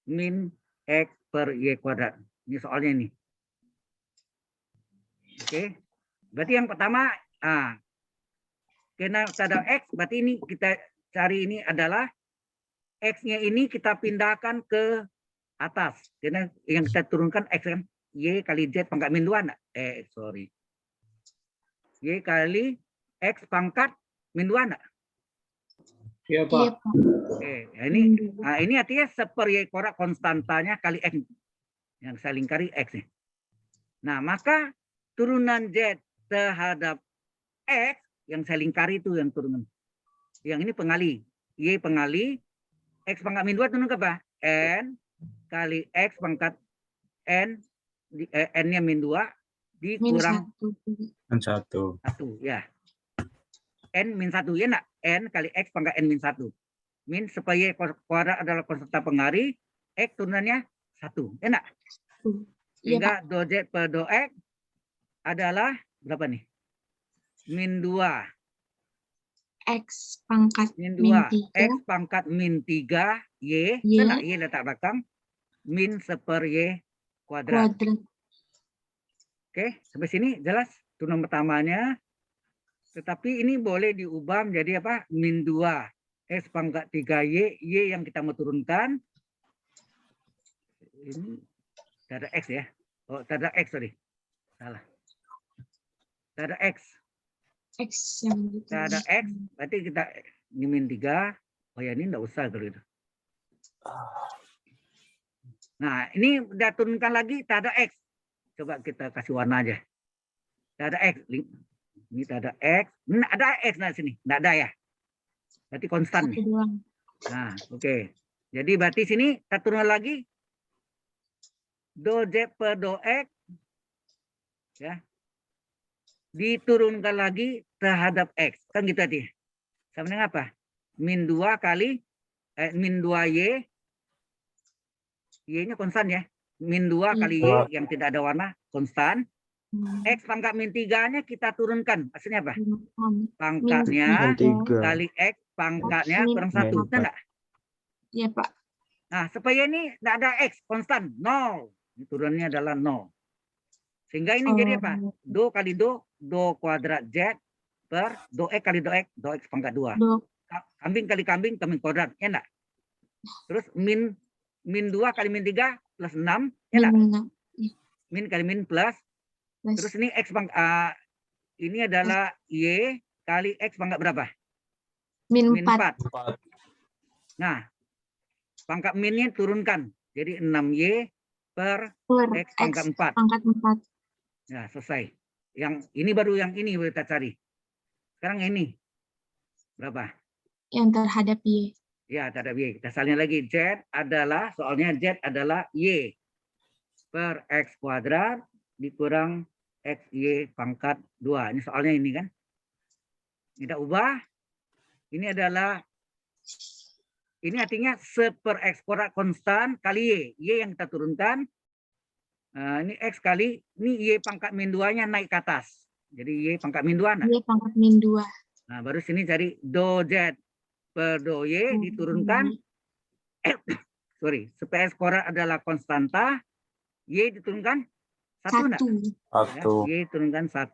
min X per Y kuadrat. Ini soalnya ini. Oke. Berarti yang pertama, karena ada X, berarti ini kita cari ini adalah X-nya ini kita pindahkan ke atas. Karena yang kita turunkan X kan Y kali Z pangkat min 2. Sorry. Y kali X pangkat min 2. Iya, Iya, Pak. Pak. Oke, ini artinya seper Y kuadrat konstantanya kali X. Yang saya lingkari X nih. Nah, maka turunan Z terhadap X yang saya lingkari itu yang turunan. Yang ini pengali. Y pengali. X pangkat min 2 turun ke apa? N kali X pangkat N. N-nya min 2 dikurang Min 1. Satu. 1. Ya. N min 1. Ya enggak? N kali X pangkat N min 1. Min supaya Y kuadrat adalah konstanta pengali. X turunannya 1. Ya enggak? Iya, Sehingga Pak. do Z per do X adalah berapa nih? Min 2. X pangkat Min min 2. 3. X pangkat min 3. Y. Y. Kena Y letak belakang. Min seper Y kuadrat. Kuadrat. Oke, sampai sini jelas turunan pertamanya. Tetapi ini boleh diubah menjadi apa? Min 2. X pangkat 3Y. Y yang kita mau turunkan. Ini tidak ada X ya. Oh, tidak ada X, sorry. Salah. Tidak ada X. X yang gitu. Tidak ada X. Berarti kita min 3. Oh ya, ini tidak usah kalau itu. Nah, ini udah turunkan lagi, tak ada X. Coba kita kasih warna aja. Tak ada X. Ini tak ada X. Ini ada X di sini. Tidak ada ya. Berarti konstan. Satu doang. Nah, oke. Jadi berarti sini kita turun lagi. Do Z per do X. Ya. Diturunkan lagi terhadap X. Kan gitu tadi. Sama dengan apa? Min 2 kali min 2Y. Y-nya konstan ya. Min 2 kali Y yang tidak ada warna konstan. X pangkat min 3-nya kita turunkan. Hasilnya apa? Pangkatnya Min 3. kali X pangkatnya Min kurang 1. empat. Betul enggak? Iya, Pak. Nah, supaya ini tidak ada X konstan. 0. Turunannya adalah 0. Sehingga ini jadi apa? Do kali do kuadrat Z per do X kali do X pangkat 2. Do. Kambing kali kambing kuadrat. Ya enggak? Terus min 2 kali min 3 plus 6. Ya enggak? Min 6. Min kali min plus. Terus ini X ini adalah Y kali X pangkat berapa? Min Min 4. 4. Nah, pangkat minnya turunkan. Jadi 6Y per Per X pangkat 4. pangkat 4. Ya, selesai. Yang ini baru yang ini kita cari. Sekarang ini. Berapa? Yang terhadap Y. Ya, terhadap Y. Kita salin lagi. Z adalah, soalnya Z adalah Y per X kuadrat dikurang XY pangkat 2. Ini soalnya ini kan. Kita ubah. Ini adalah, ini artinya seper X kuadrat konstan kali Y. Y yang kita turunkan. Ini X kali, ini Y pangkat min 2-nya naik ke atas. Jadi Y pangkat min 2. Y pangkat min 2. Nah, baru sini cari do Z per do Y diturunkan. Sorry, supaya X kuadrat adalah konstanta. Y diturunkan 1 enggak? 1. Ya, Y turunkan 1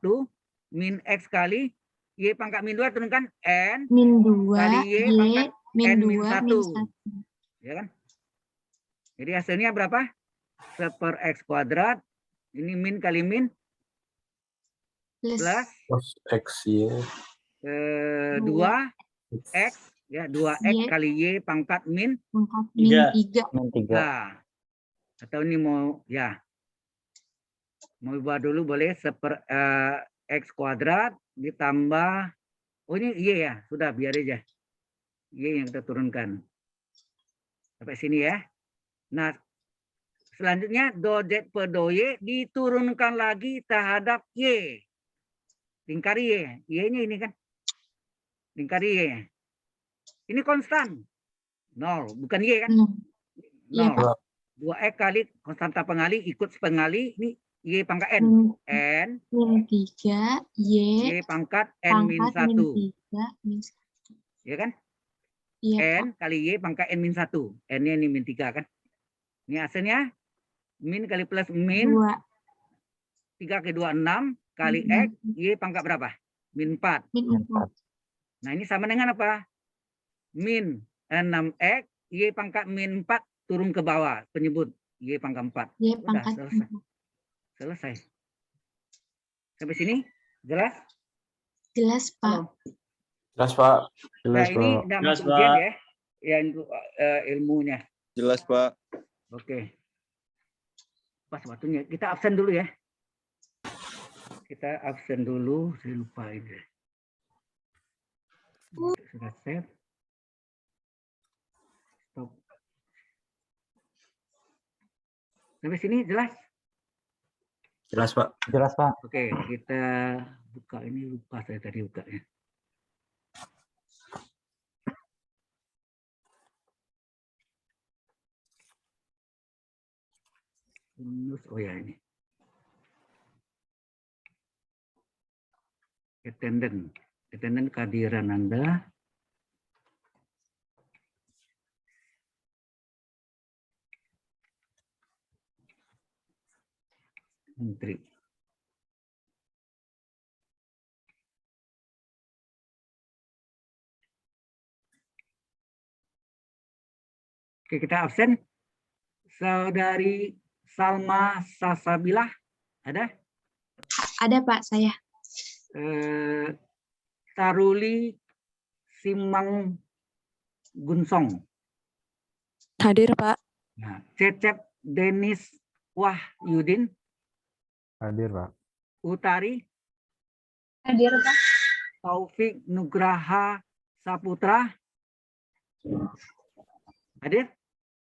min X kali Y pangkat min 2 turunkan N Min 2. kali Y pangkat min N 2. min 1. Min 1. Ya kan? Jadi hasilnya berapa? Seper X kuadrat. Ini min kali min. Plus plus Plus X, Y. 2 X, ya 2X Y. kali Y pangkat min pangkat Tiga. min 3. Nah, atau ini mau mau ubah dulu boleh X kuadrat ditambah, oh ini Y ya, sudah biar aja. Y yang kita turunkan. Sampai sini ya. Nah, selanjutnya do Z per do Y diturunkan lagi terhadap Y. Lingkari Y. Y-nya ini kan. Lingkari Y. Ini konstan. 0, bukan Y kan? Iya, 0. Pak. 2X kali konstanta pengali ikut pengali, ini Y pangkat N. N, Min 3, Y, Y pangkat N min pangkat 1. min 3, min 1. Ya kan? Iya, N Pak. kali Y pangkat N min 1. N-nya ini min 3 kan? Ini hasilnya min kali plus min 3 kali 2, 6 kali X, Y pangkat berapa? Min 4. Min 4. Nah ini sama dengan apa? Min 6X, Y pangkat min 4 turun ke bawah. Penyebut Y pangkat 4. Y Udah, pangkat selesai. 4. Selesai. Sampai sini? Jelas? Jelas, Pak. Halo? Jelas, Pak. Nah Jelas, ini Pak. udah Jelas, masuk ujian Pak. ya. Yang ilmunya. Jelas, Pak. Oke. Pas waktunya. Kita absen dulu ya. Kita absen dulu. Saya lupa ini. Sudah save. Stop. Sampai sini jelas? Jelas, Pak. Jelas, Pak. Oke, kita buka ini, lupa saya tadi bukanya. Oh ya ini. Attendant kehadiran Anda. Menteri. Oke, kita absen. Saudari Salma Sasabilah, ada? Ada, Pak, saya. Taruli Simang Gunsong. Hadir, Pak. Nah, Cecep Denis Wahyudin. Hadir, Pak. Utari. Hadir, Pak. Taufik Nugraha Saputra. Hadir?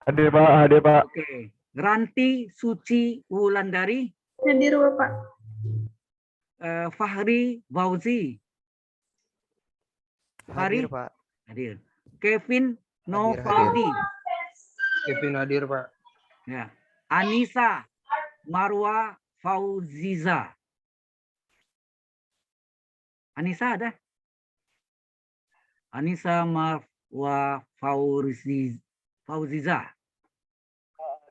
Hadir, Pak. Hadir, Pak. Oke. Ranti Suci Wulandari. Hadir, Bapak. Fahri Fauzi. Fahri? Hadir, Pak. Hadir. Kevin Hadir. Novaldi. Kevin hadir, Pak. Ya. Anissa Marwa Fauziza. Anissa ada? Anissa Marwa Fauziza.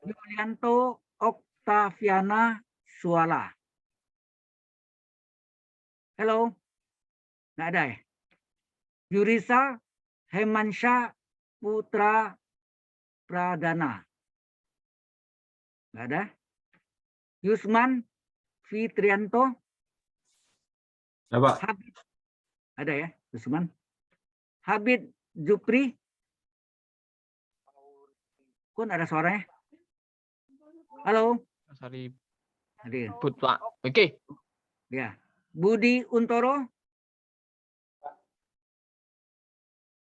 Yulianto Oktaviana Suala. Halo? Nggak ada ya? Yurisa Hemansha Putra Pradana. Nggak ada? Yusman Fitrianto. Ya, Pak. Habib. Ada ya, Yusman. Habib Jupri. Kun ada suaranya? Halo? Hadir. Pak. Oke. Ya. Budi Untoro.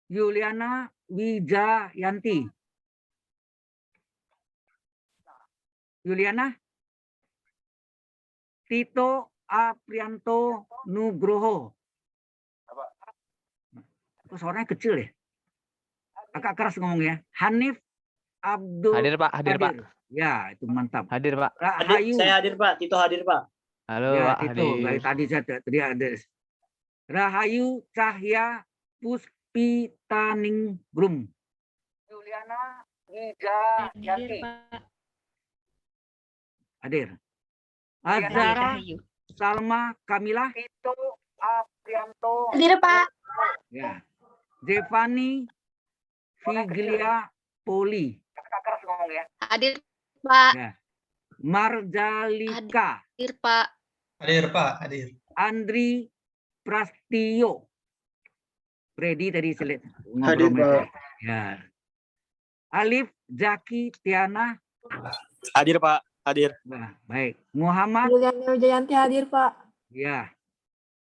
Yuliana Wijayanti. Yuliana. Tito Aprianto Nugroho. Kok suaranya kecil ya? Agak keras ngomongnya. Hanif Abdul Hadir, Pak. Hadir, Pak. Ya, itu mantap. Hadir, Pak. Hadir, Rahayu. saya hadir, Pak. Tito hadir, Pak. Halo, Ya, Pak. itu Hadir. dari tadi tadi ada. Rahayu Cahya Puspitaningrum. Juliana Wijayanti. Hadir. Azara Salma Kamila. Tito Aprianto. Hadir, Pak. Ya. Devani Figlia Poli. Hadir, Pak. Ya. Marjalika. Hadir, Pak. Hadir, Pak. Hadir. Andri Prastio. Freddy tadi Hadir, ngobrol. Pak. Ya. Alif Zaki Tiana. Hadir, Pak. Hadir. Nah, baik. Muhammad. Juliana Wijayanti hadir, Pak. Ya.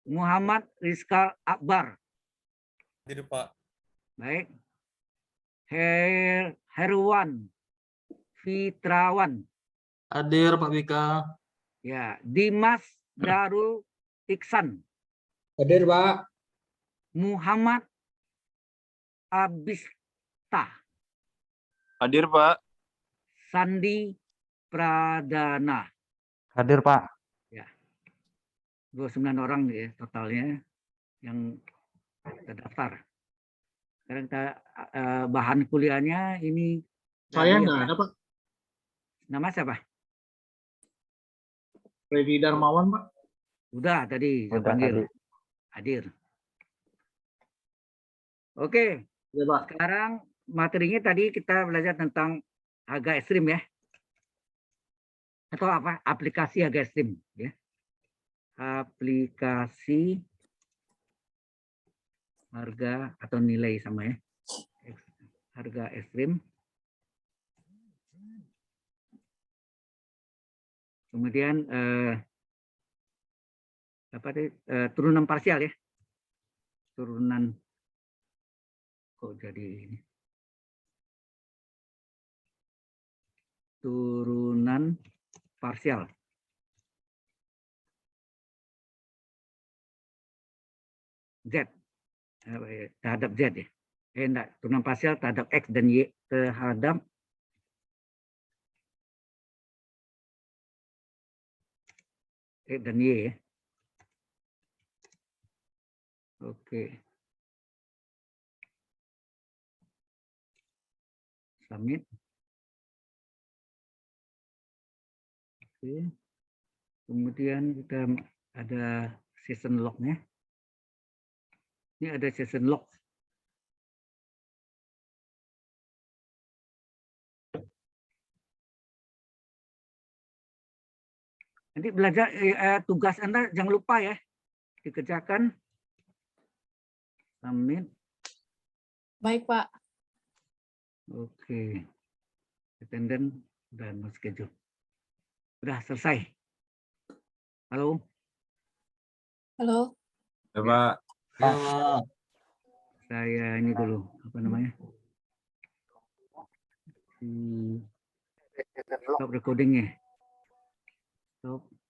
Muhammad Rizka Akbar. Hadir, Pak. Baik. Herwan Fitrawan. Hadir, Pak Bika. Ya. Dimas Darul Iksan. Hadir, Pak. Muhammad Abista. Hadir, Pak. Sandi Pradana. Hadir, Pak. 29 orang ya totalnya yang terdaftar. Sekarang kita bahan kuliahnya ini Saya dari nggak apa? ada, Pak. Nama siapa? Freddy Darmawan, Pak. Udah tadi saya Udah panggil. tadi. Hadir. Oke, Ya, Pak. sekarang materinya tadi kita belajar tentang harga ekstrim ya. Atau apa? Aplikasi harga ekstrim ya. Aplikasi harga atau nilai sama ya. Harga ekstrim. Kemudian turunan parsial ya. Turunan kok jadi ini. Turunan parsial. Z terhadap Z ya. Enggak, turunan parsial terhadap X dan Y terhadap X dan Y ya. Oke. Submit. Oke. Kemudian kita ada session log-nya. Ini ada session log. Nanti belajar tugas Anda jangan lupa ya dikerjakan. Submit. Baik, Pak. Oke. Attendance dan schedule. Sudah selesai. Halo. Halo. Ya, Pak. Saya ini dulu apa namanya? Stop recordingnya. Stop.